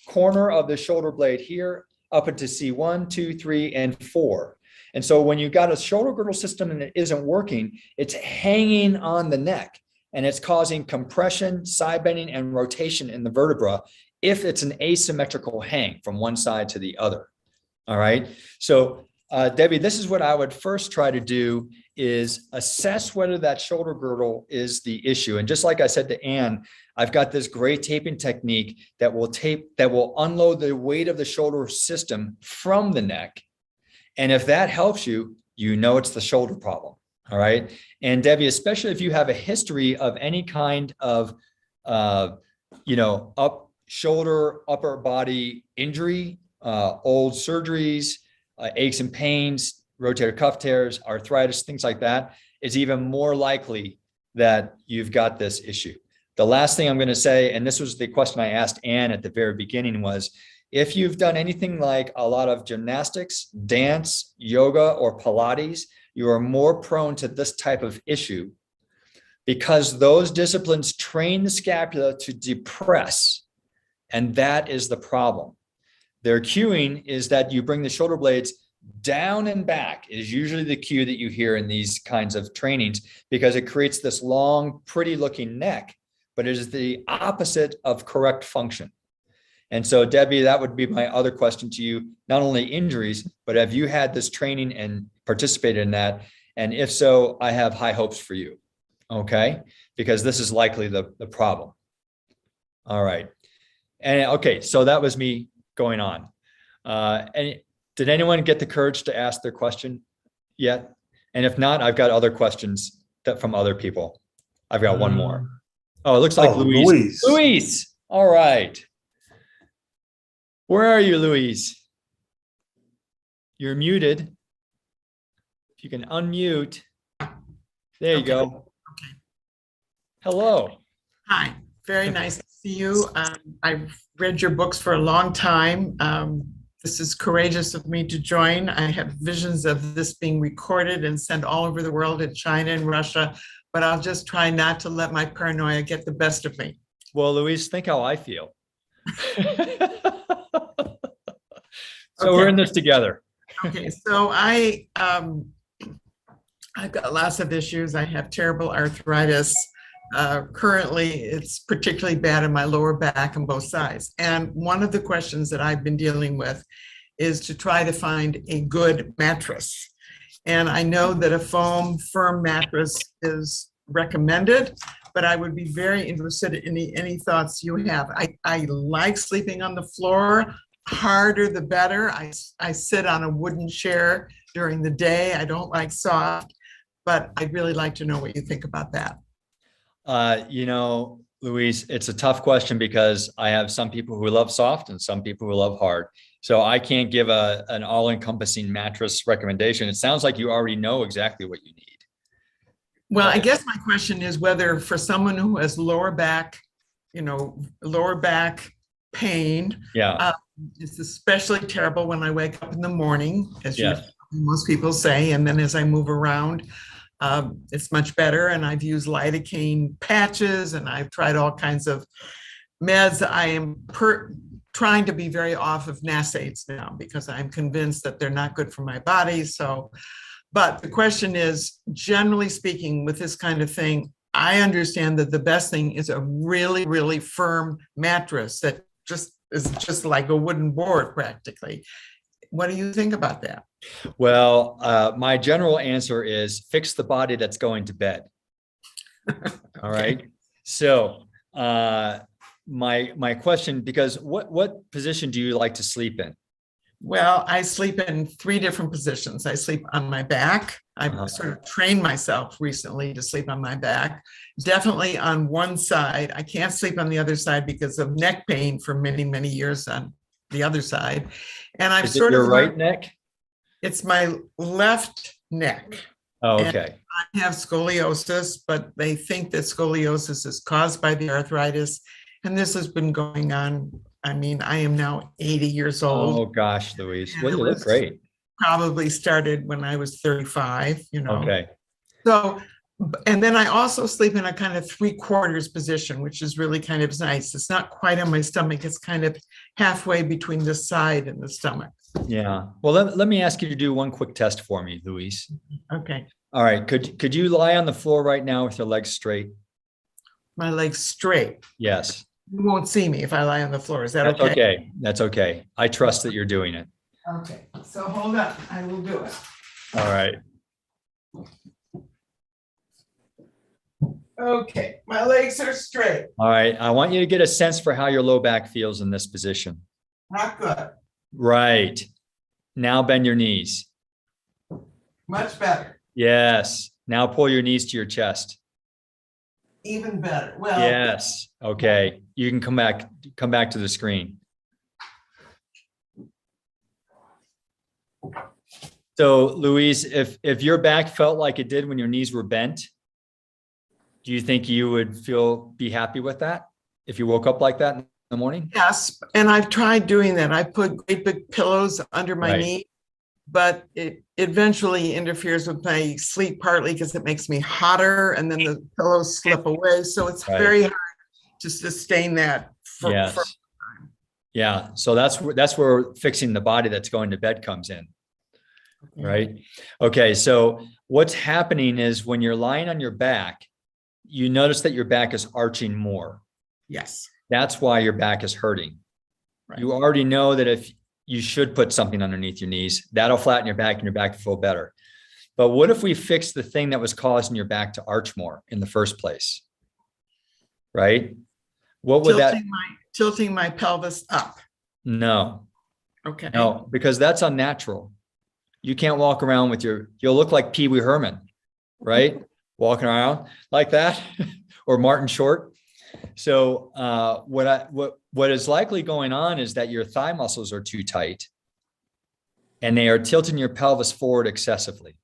corner of the shoulder blade here up into C1, 2, 3, and 4. And so when you've got a shoulder girdle system and it isn't working, it's hanging on the neck and it's causing compression, side bending, and rotation in the vertebra if it's an asymmetrical hang from one side to the other. All right. So Debbie, this is what I would first try to do, is assess whether that shoulder girdle is the issue. And just like I said to Anne, I've got this great taping technique that will unload the weight of the shoulder system from the neck. And if that helps you, you know it's the shoulder problem. All right. And Debbie, especially if you have a history of any kind of, shoulder, upper body injury, old surgeries, aches and pains, rotator cuff tears, arthritis, things like that, it's even more likely that you've got this issue. The last thing I'm going to say, and this was the question I asked Anne at the very beginning, was if you've done anything like a lot of gymnastics, dance, yoga, or Pilates, you are more prone to this type of issue, because those disciplines train the scapula to depress. And that is the problem. Their cueing is that you bring the shoulder blades down and back is usually the cue that you hear in these kinds of trainings, because it creates this long, pretty looking neck, but it is the opposite of correct function. And so, Debbie, that would be my other question to you. Not only injuries, but have you had this training and participated in that? And if so, I have high hopes for you. Okay. Because this is likely the problem. All right. And okay. So that was me going on. And did anyone get the courage to ask their question yet? And if not, I've got other questions from other people. I've got one more. Oh, it looks like Louise. Louise. All right. Where are you, Louise? You're muted. If you can unmute. There you go. Okay. Hello. Hi, very nice to see you. I've read your books for a long time. This is courageous of me to join. I have visions of this being recorded and sent all over the world in China and Russia, but I'll just try not to let my paranoia get the best of me. Well, Louise, think how I feel. So we're in this together. Okay, so I've got lots of issues. I have terrible arthritis. Currently, it's particularly bad in my lower back on both sides. And one of the questions that I've been dealing with is to try to find a good mattress. And I know that a foam firm mattress is recommended, but I would be very interested in any thoughts you have. I like sleeping on the floor. Harder the better. I sit on a wooden chair during the day. I don't like soft, but I'd really like to know what you think about that. Louise, it's a tough question because I have some people who love soft and some people who love hard. So I can't give an all-encompassing mattress recommendation. It sounds like you already know exactly what you need. Well, I guess my question is whether for someone who has lower back pain, it's especially terrible when I wake up in the morning, as most people say, and then as I move around, it's much better. And I've used lidocaine patches and I've tried all kinds of meds. I am trying to be very off of NSAIDs now because I'm convinced that they're not good for my body. So, but the question is, generally speaking, with this kind of thing, I understand that the best thing is a really, really firm mattress that is just like a wooden board practically. What do you think about that? Well, my general answer is fix the body that's going to bed. All right. Okay. So my question, because what position do you like to sleep in? Well, I sleep in 3 different positions. I sleep on my back. I've sort of trained myself recently to sleep on my back. Definitely on one side. I can't sleep on the other side because of neck pain for many, many years on the other side. And I've Is it your right neck? It's my left neck. Oh, okay. And I have scoliosis, but they think that scoliosis is caused by the arthritis. And this has been going on. I mean, I am now 80 years old. Oh gosh, Louise. Well, you look great. Probably started when I was 35, Okay. So, and then I also sleep in a kind of 3/4 position, which is really kind of nice. It's not quite on my stomach. It's kind of halfway between the side and the stomach. Yeah. Well, let me ask you to do one quick test for me, Louise. Okay. All right. Could you lie on the floor right now with your legs straight? My legs straight. Yes. You won't see me if I lie on the floor. Is that That's okay? okay. That's okay. I trust that you're doing it. Okay. So hold up. I will do it. All right. Okay. My legs are straight. All right. I want you to get a sense for how your low back feels in this position. Not good. Right. Now bend your knees. Much better. Yes. Now pull your knees to your chest. Even better. Well. Yes. Okay. You can come back to the screen. So, Louise, if your back felt like it did when your knees were bent, do you think you would be happy with that if you woke up like that in the morning? Yes, and I've tried doing that. I put great big pillows under my knee, but it eventually interferes with my sleep, partly because it makes me hotter and then the pillows slip away. So it's very hard to sustain that for time. Yeah. So that's where fixing the body that's going to bed comes in. right? Okay, so what's happening is when you're lying on your back, you notice that your back is arching more. Yes. That's why your back is hurting. Right. You already know that if you should put something underneath your knees, that'll flatten your back and your back will feel better. But what if we fix the thing that was causing your back to arch more in the first place? Right? What would tilting my pelvis up? No. Okay. No, because that's unnatural. You can't walk around with you'll look like Pee Wee Herman, right? Walking around like that or Martin Short. So what is likely going on is that your thigh muscles are too tight and they are tilting your pelvis forward excessively.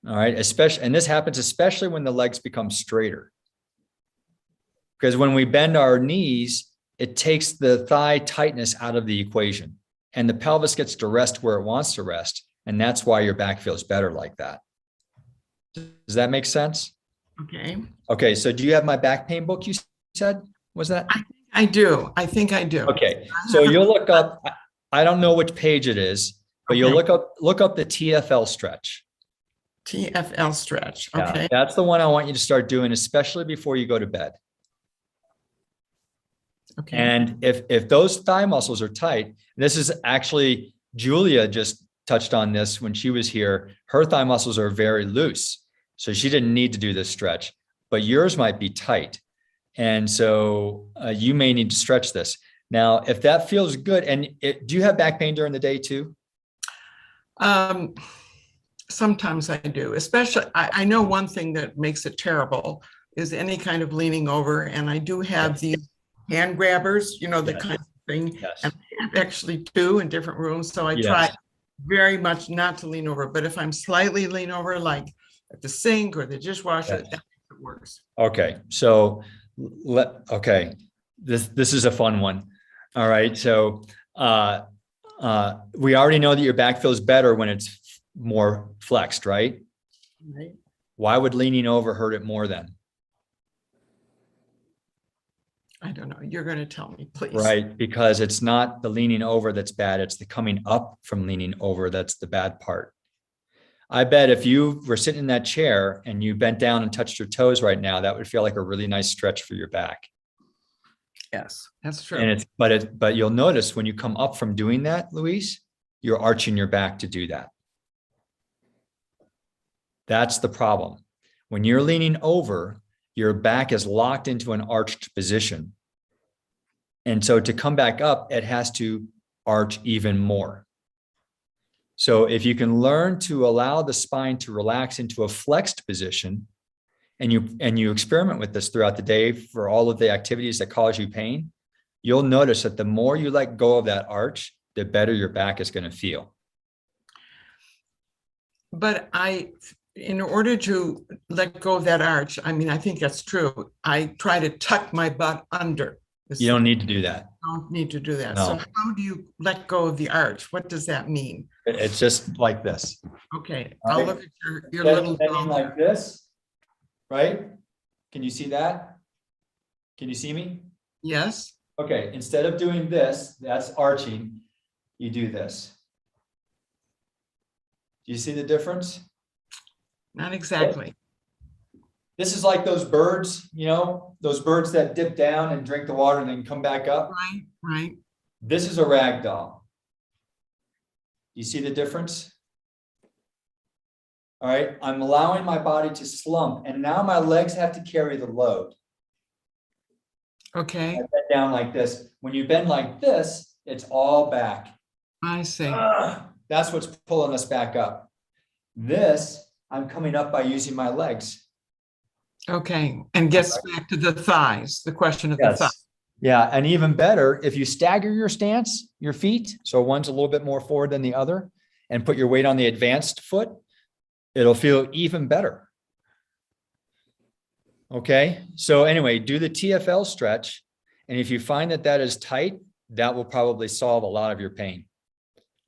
All right. And this happens especially when the legs become straighter. Because when we bend our knees, it takes the thigh tightness out of the equation and the pelvis gets to rest where it wants to rest. And that's why your back feels better like that. Does that make sense? Okay. Okay. So do you have my back pain book you said? Was that? I do. I think I do. Okay. So you'll look up, I don't know which page it is, but you'll look up the TFL stretch. TFL stretch. Okay. Yeah, that's the one I want you to start doing, especially before you go to bed. Okay. And if those thigh muscles are tight, this is actually, Julia just touched on this when she was here. Her thigh muscles are very loose. So she didn't need to do this stretch, but yours might be tight. And so you may need to stretch this. Now, if that feels good, and do you have back pain during the day too? Sometimes I do, especially, I know one thing that makes it terrible is any kind of leaning over. And I do have these hand grabbers, you know, the kind of thing. Yes. And I have actually two in different rooms. So I try very much not to lean over, but if I'm slightly lean over, like at the sink or the dishwasher, that makes it worse. Okay. So this is a fun one. All right. So we already know that your back feels better when it's more flexed, right? Right. Why would leaning over hurt it more then? I don't know. You're going to tell me, please. Right. Because it's not the leaning over that's bad. It's the coming up from leaning over that's the bad part. I bet if you were sitting in that chair and you bent down and touched your toes right now, that would feel like a really nice stretch for your back. Yes, that's true. And but you'll notice when you come up from doing that, Louise, you're arching your back to do that. That's the problem. When you're leaning over, your back is locked into an arched position. And so to come back up, it has to arch even more. So if you can learn to allow the spine to relax into a flexed position, and you experiment with this throughout the day for all of the activities that cause you pain, you'll notice that the more you let go of that arch, the better your back is going to feel. But in order to let go of that arch, I mean, I think that's true. I try to tuck my butt under. You don't need to do that. Don't need to do that. No. So how do you let go of the arch? What does that mean? It's just like this. Okay, All I'll right. look at your little Bending like this, right? Can you see that? Can you see me? Yes. Okay, instead of doing this, that's arching, you do this. Do you see the difference? Not exactly. This is like those birds, you know, those birds that dip down and drink the water and then come back up. Right, right. This is a rag doll. You see the difference? All right, I'm allowing my body to slump, and now my legs have to carry the load. Okay. I bend down like this. When you bend like this, it's all back. I see. That's what's pulling us back up. This, I'm coming up by using my legs. Okay, and gets back to the thighs, the question of the thighs. Yes. Yeah, and even better, if you stagger your stance, your feet, so one's a little bit more forward than the other, and put your weight on the advanced foot, it'll feel even better. Okay, so anyway, do the TFL stretch, and if you find that that is tight, that will probably solve a lot of your pain.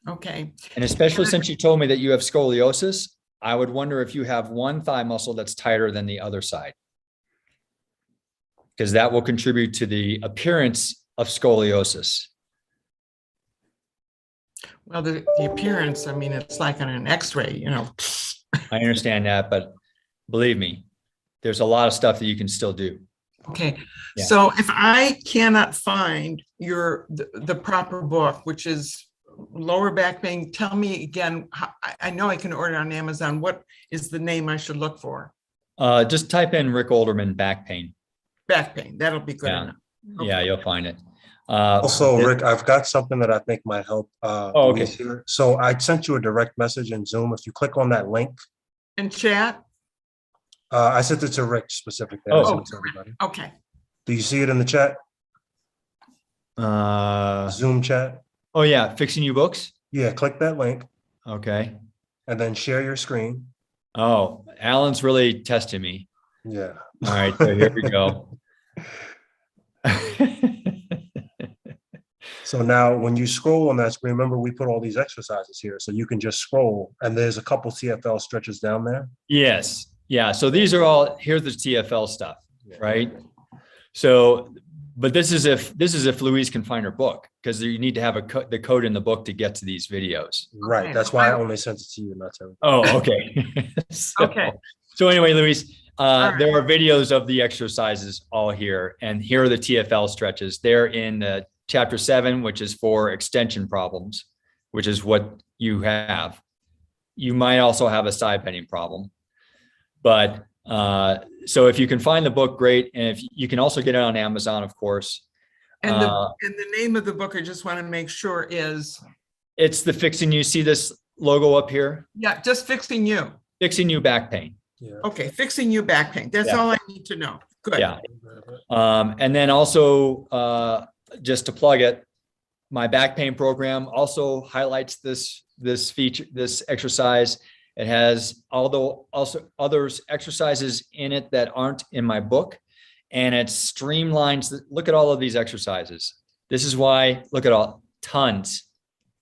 Okay. And especially since you told me that you have scoliosis, I would wonder if you have one thigh muscle that's tighter than the other side, because that will contribute to the appearance of scoliosis. Well, the appearance, I mean, it's like on an X-ray, you know. I understand that, but believe me, there's a lot of stuff that you can still do. Okay, Yeah. so if I cannot find the proper book, which is lower back pain, tell me again. I know I can order on Amazon. What is the name I should look for? Just type in Rick Olderman back pain. Back pain. That'll be good Yeah. enough. Yeah, you'll find it. Also, Rick, I've got something that I think might help. Oh, okay. Louise here. So I sent you a direct message in Zoom. If you click on that link, In chat? I sent it to Rick specifically. I Oh. sent it to everybody. Okay. Do you see it in the chat? Oh Zoom chat? yeah, Fixing You Books. Yeah, click that link Okay. and then share your screen. Oh, Alan's really testing me. Yeah. All right, so here we go. So now when you scroll on that screen, remember we put all these exercises here. So you can just scroll and there's a couple TFL stretches down there. Yes. Yeah. So these are all, here's the TFL stuff, right? So, but this is if Louise can find her book, because you need to have the code in the book to get to these videos. Right. Okay. That's why I only sent it to you, not to everybody. Oh, okay. Okay. So anyway, Louise, right. there are videos of the exercises all here, and here are the TFL stretches. They're in chapter 7, which is for extension problems, which is what you have. You might also have a side bending problem, but so if you can find the book, great. And if you can also get it on Amazon, of course. And the name of the book, I just want to make sure is? It's the Fixing You. See this logo up here? Yeah, just Fixing You. Fixing You back pain. Yeah. Okay, Fixing You back pain. That's Yeah. all I need to know. Good. Yeah. And then also, just to plug it, my back pain program also highlights this feature, this exercise. It has also others exercises in it that aren't in my book, and it streamlines. Look at all of these exercises. This is why, look at all, tons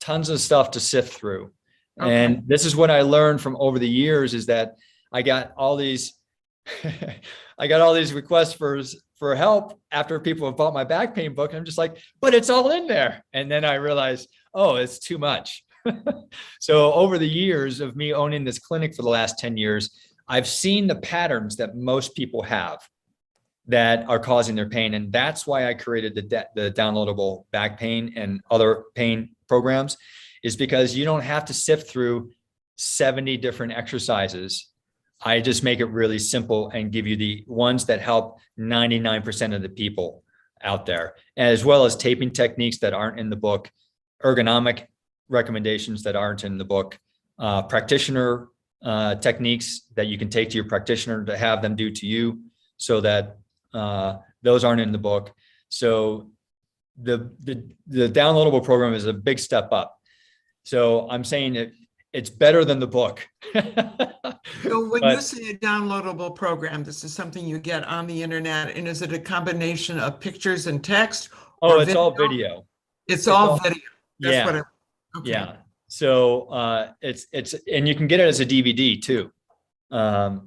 of stuff to sift through. Okay. And this is what I learned from over the years, is that I got all these, I got all these requests for help after people have bought my back pain book. I'm just like, but it's all in there. And then I realized, oh, it's too much. So over the years of me owning this clinic for the last 10 years, I've seen the patterns that most people have that are causing their pain. And that's why I created the downloadable back pain and other pain programs, is because you don't have to sift through 70 different exercises. I just make it really simple and give you the ones that help 99% of the people out there, as well as taping techniques that aren't in the book, ergonomic recommendations that aren't in the book, practitioner techniques that you can take to your practitioner to have them do to you, so that those aren't in the book. So the downloadable program is a big step up. So I'm saying it's better than the book. So when you say a downloadable program, this is something you get on the internet, and is it a combination of pictures and text? Oh, it's all video. It's all video. That's Yeah. what okay. Yeah. So it's and you can get it as a DVD too. But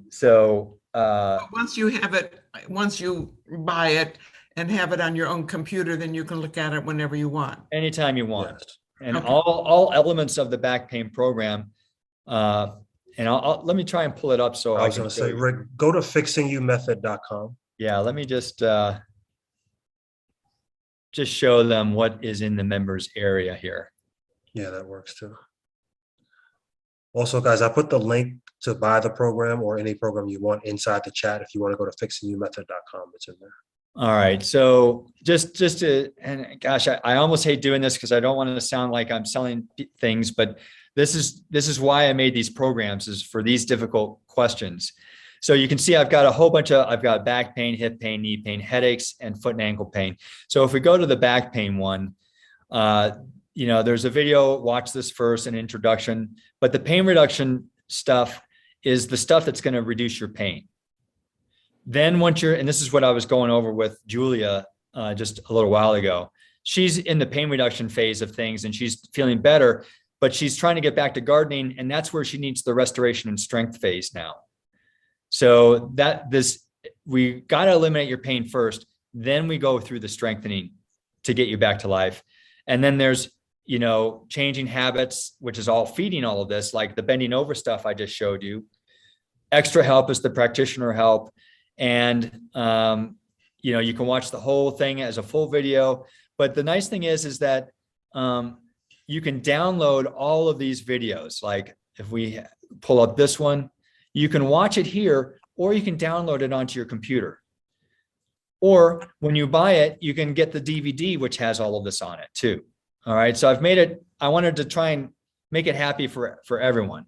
once you have it, once you buy it and have it on your own computer, then you can look at it whenever you want. Anytime you want. Yes. And Okay. all elements of the back pain program. And I'll let me try and pull it up so I was can going to show say, you. Rick, go to fixingyoumethod.com. Yeah, let me just show them what is in the members area here. Yeah, that works too. Also, guys, I put the link to buy the program or any program you want inside the chat. If you want to go to fixingyoumethod.com, it's in there. All right. So just to, and gosh, I almost hate doing this because I don't want to sound like I'm selling things, but this is why I made these programs, is for these difficult questions. So you can see I've got a whole bunch of, I've got back pain, hip pain, knee pain, headaches, and foot and ankle pain. So if we go to the back pain one, there's a video, watch this first, an introduction, but the pain reduction stuff is the stuff that's going to reduce your pain. Then once and this is what I was going over with Julia just a little while ago, she's in the pain reduction phase of things and she's feeling better, but she's trying to get back to gardening. And that's where she needs the restoration and strength phase now. So we got to eliminate your pain first, then we go through the strengthening to get you back to life. And then there's, changing habits, which is all feeding all of this, like the bending over stuff I just showed you. Extra help is the practitioner help. And, you can watch the whole thing as a full video. But the nice thing is that you can download all of these videos. Like if we pull up this one, you can watch it here, or you can download it onto your computer. Or when you buy it, you can get the DVD, which has all of this on it too. All right. So I wanted to try and make it happy for everyone.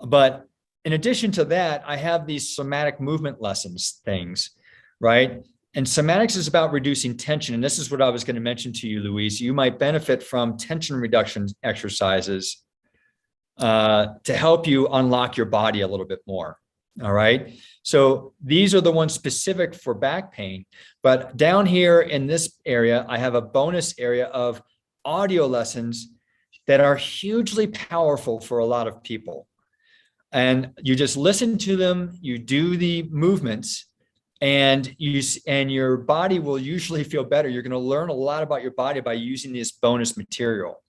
But in addition to that, I have these somatic movement lessons things, right? And somatics is about reducing tension. And this is what I was going to mention to you, Louise. You might benefit from tension reduction exercises to help you unlock your body a little bit more. All right. So these are the ones specific for back pain. But down here in this area, I have a bonus area of audio lessons that are hugely powerful for a lot of people. And you just listen to them, you do the movements, and your body will usually feel better. You're going to learn a lot about your body by using this bonus material.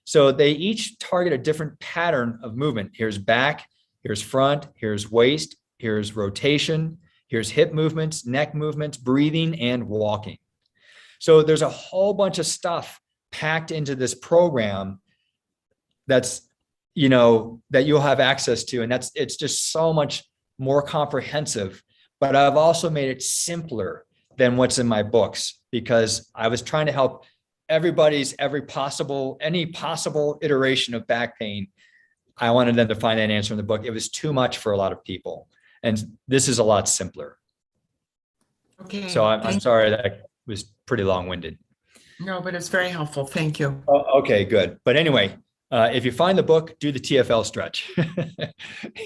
So they each target a different pattern of movement. Here's back, here's front, here's waist, here's rotation, here's hip movements, neck movements, breathing, and walking. So there's a whole bunch of stuff packed into this program that's, that you'll have access to. And it's just so much more comprehensive, but I've also made it simpler than what's in my books, because I was trying to help everybody's any possible iteration of back pain. I wanted them to find that answer in the book. It was too much for a lot of people. And this is a lot simpler. Okay. So I'm sorry that was pretty long-winded. No, but it's very helpful. Thank you. Oh, okay, good. But anyway, if you find the book, do the TFL stretch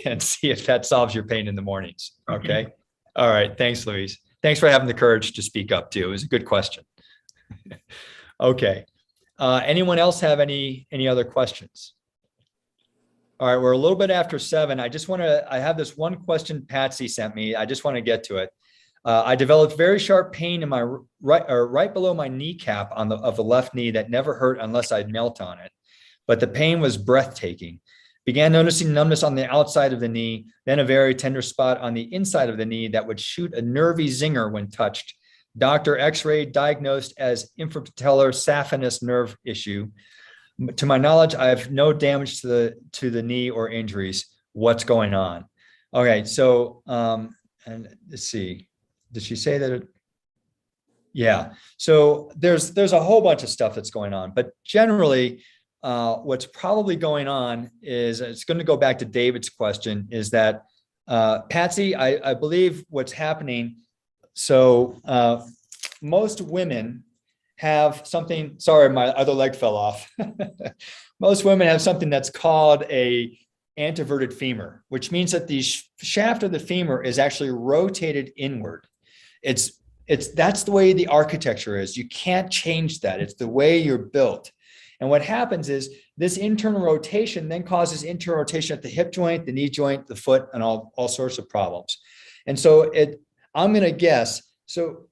and see if that solves your pain in the mornings. Okay. All right. Thanks, Louise. Thanks for having the courage to speak up too. It was a good question. Okay. Anyone else have any other questions? All right. We're a little bit after 7. I have this one question Patsy sent me. I just want to get to it. I developed very sharp pain in my right below my kneecap of the left knee that never hurt unless I knelt on it. But the pain was breathtaking. Began noticing numbness on the outside of the knee, then a very tender spot on the inside of the knee that would shoot a nervy zinger when touched. Doctor X-ray diagnosed as infrapatellar saphenous nerve issue. To my knowledge, I have no damage to the knee or injuries. What's going on? Okay, so and let's see. Did she say that? Yeah. So there's a whole bunch of stuff that's going on, but generally, what's probably going on is, it's going to go back to David's question, is that Patsy, I believe what's happening. So most women have something. Sorry, my other leg fell off. Most women have something that's called a anteverted femur, which means that the shaft of the femur is actually rotated inward. That's the way the architecture is. You can't change that. It's the way you're built. And what happens is this internal rotation then causes internal rotation at the hip joint, the knee joint, the foot, and all sorts of problems. And so I'm going to guess. So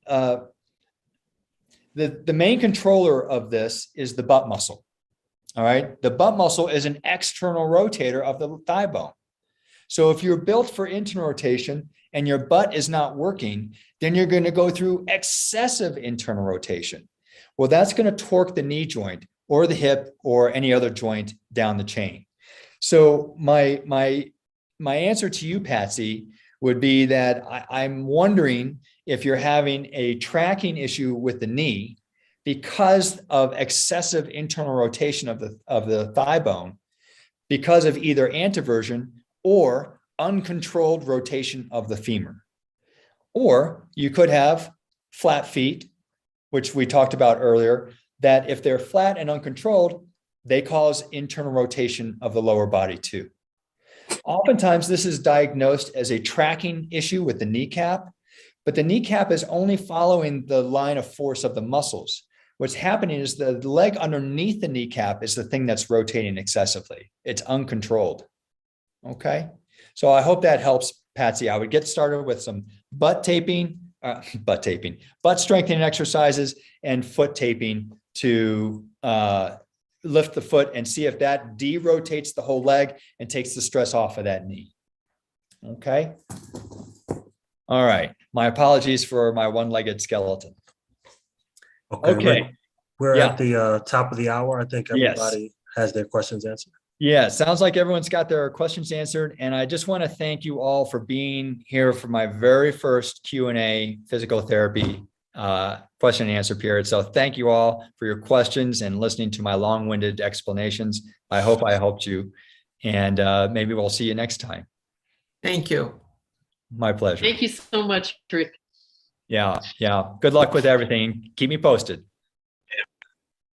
the main controller of this is the butt muscle. All right. The butt muscle is an external rotator of the thigh bone. So if you're built for internal rotation and your butt is not working, then you're going to go through excessive internal rotation. Well, that's going to torque the knee joint or the hip or any other joint down the chain. So my answer to you, Patsy, would be that I'm wondering if you're having a tracking issue with the knee because of excessive internal rotation of the thigh bone, because of either anteversion or uncontrolled rotation of the femur. Or you could have flat feet, which we talked about earlier, that if they're flat and uncontrolled, they cause internal rotation of the lower body too. Oftentimes, this is diagnosed as a tracking issue with the kneecap, but the kneecap is only following the line of force of the muscles. What's happening is the leg underneath the kneecap is the thing that's rotating excessively. It's uncontrolled. Okay. So I hope that helps, Patsy. I would get started with some butt strengthening exercises and foot taping to lift the foot and see if that de-rotates the whole leg and takes the stress off of that knee. Okay. All right. My apologies for my one-legged skeleton. Okay. We're Yeah. at the top of the hour. I think Yes. everybody has their questions answered. Yeah, sounds like everyone's got their questions answered. And I just want to thank you all for being here for my very first Q&A physical therapy question and answer period. So thank you all for your questions and listening to my long-winded explanations. I hope I helped you. And maybe we'll see you next time. Thank you. My pleasure. Thank you so much, Rick. Yeah. Good luck with everything. Keep me posted.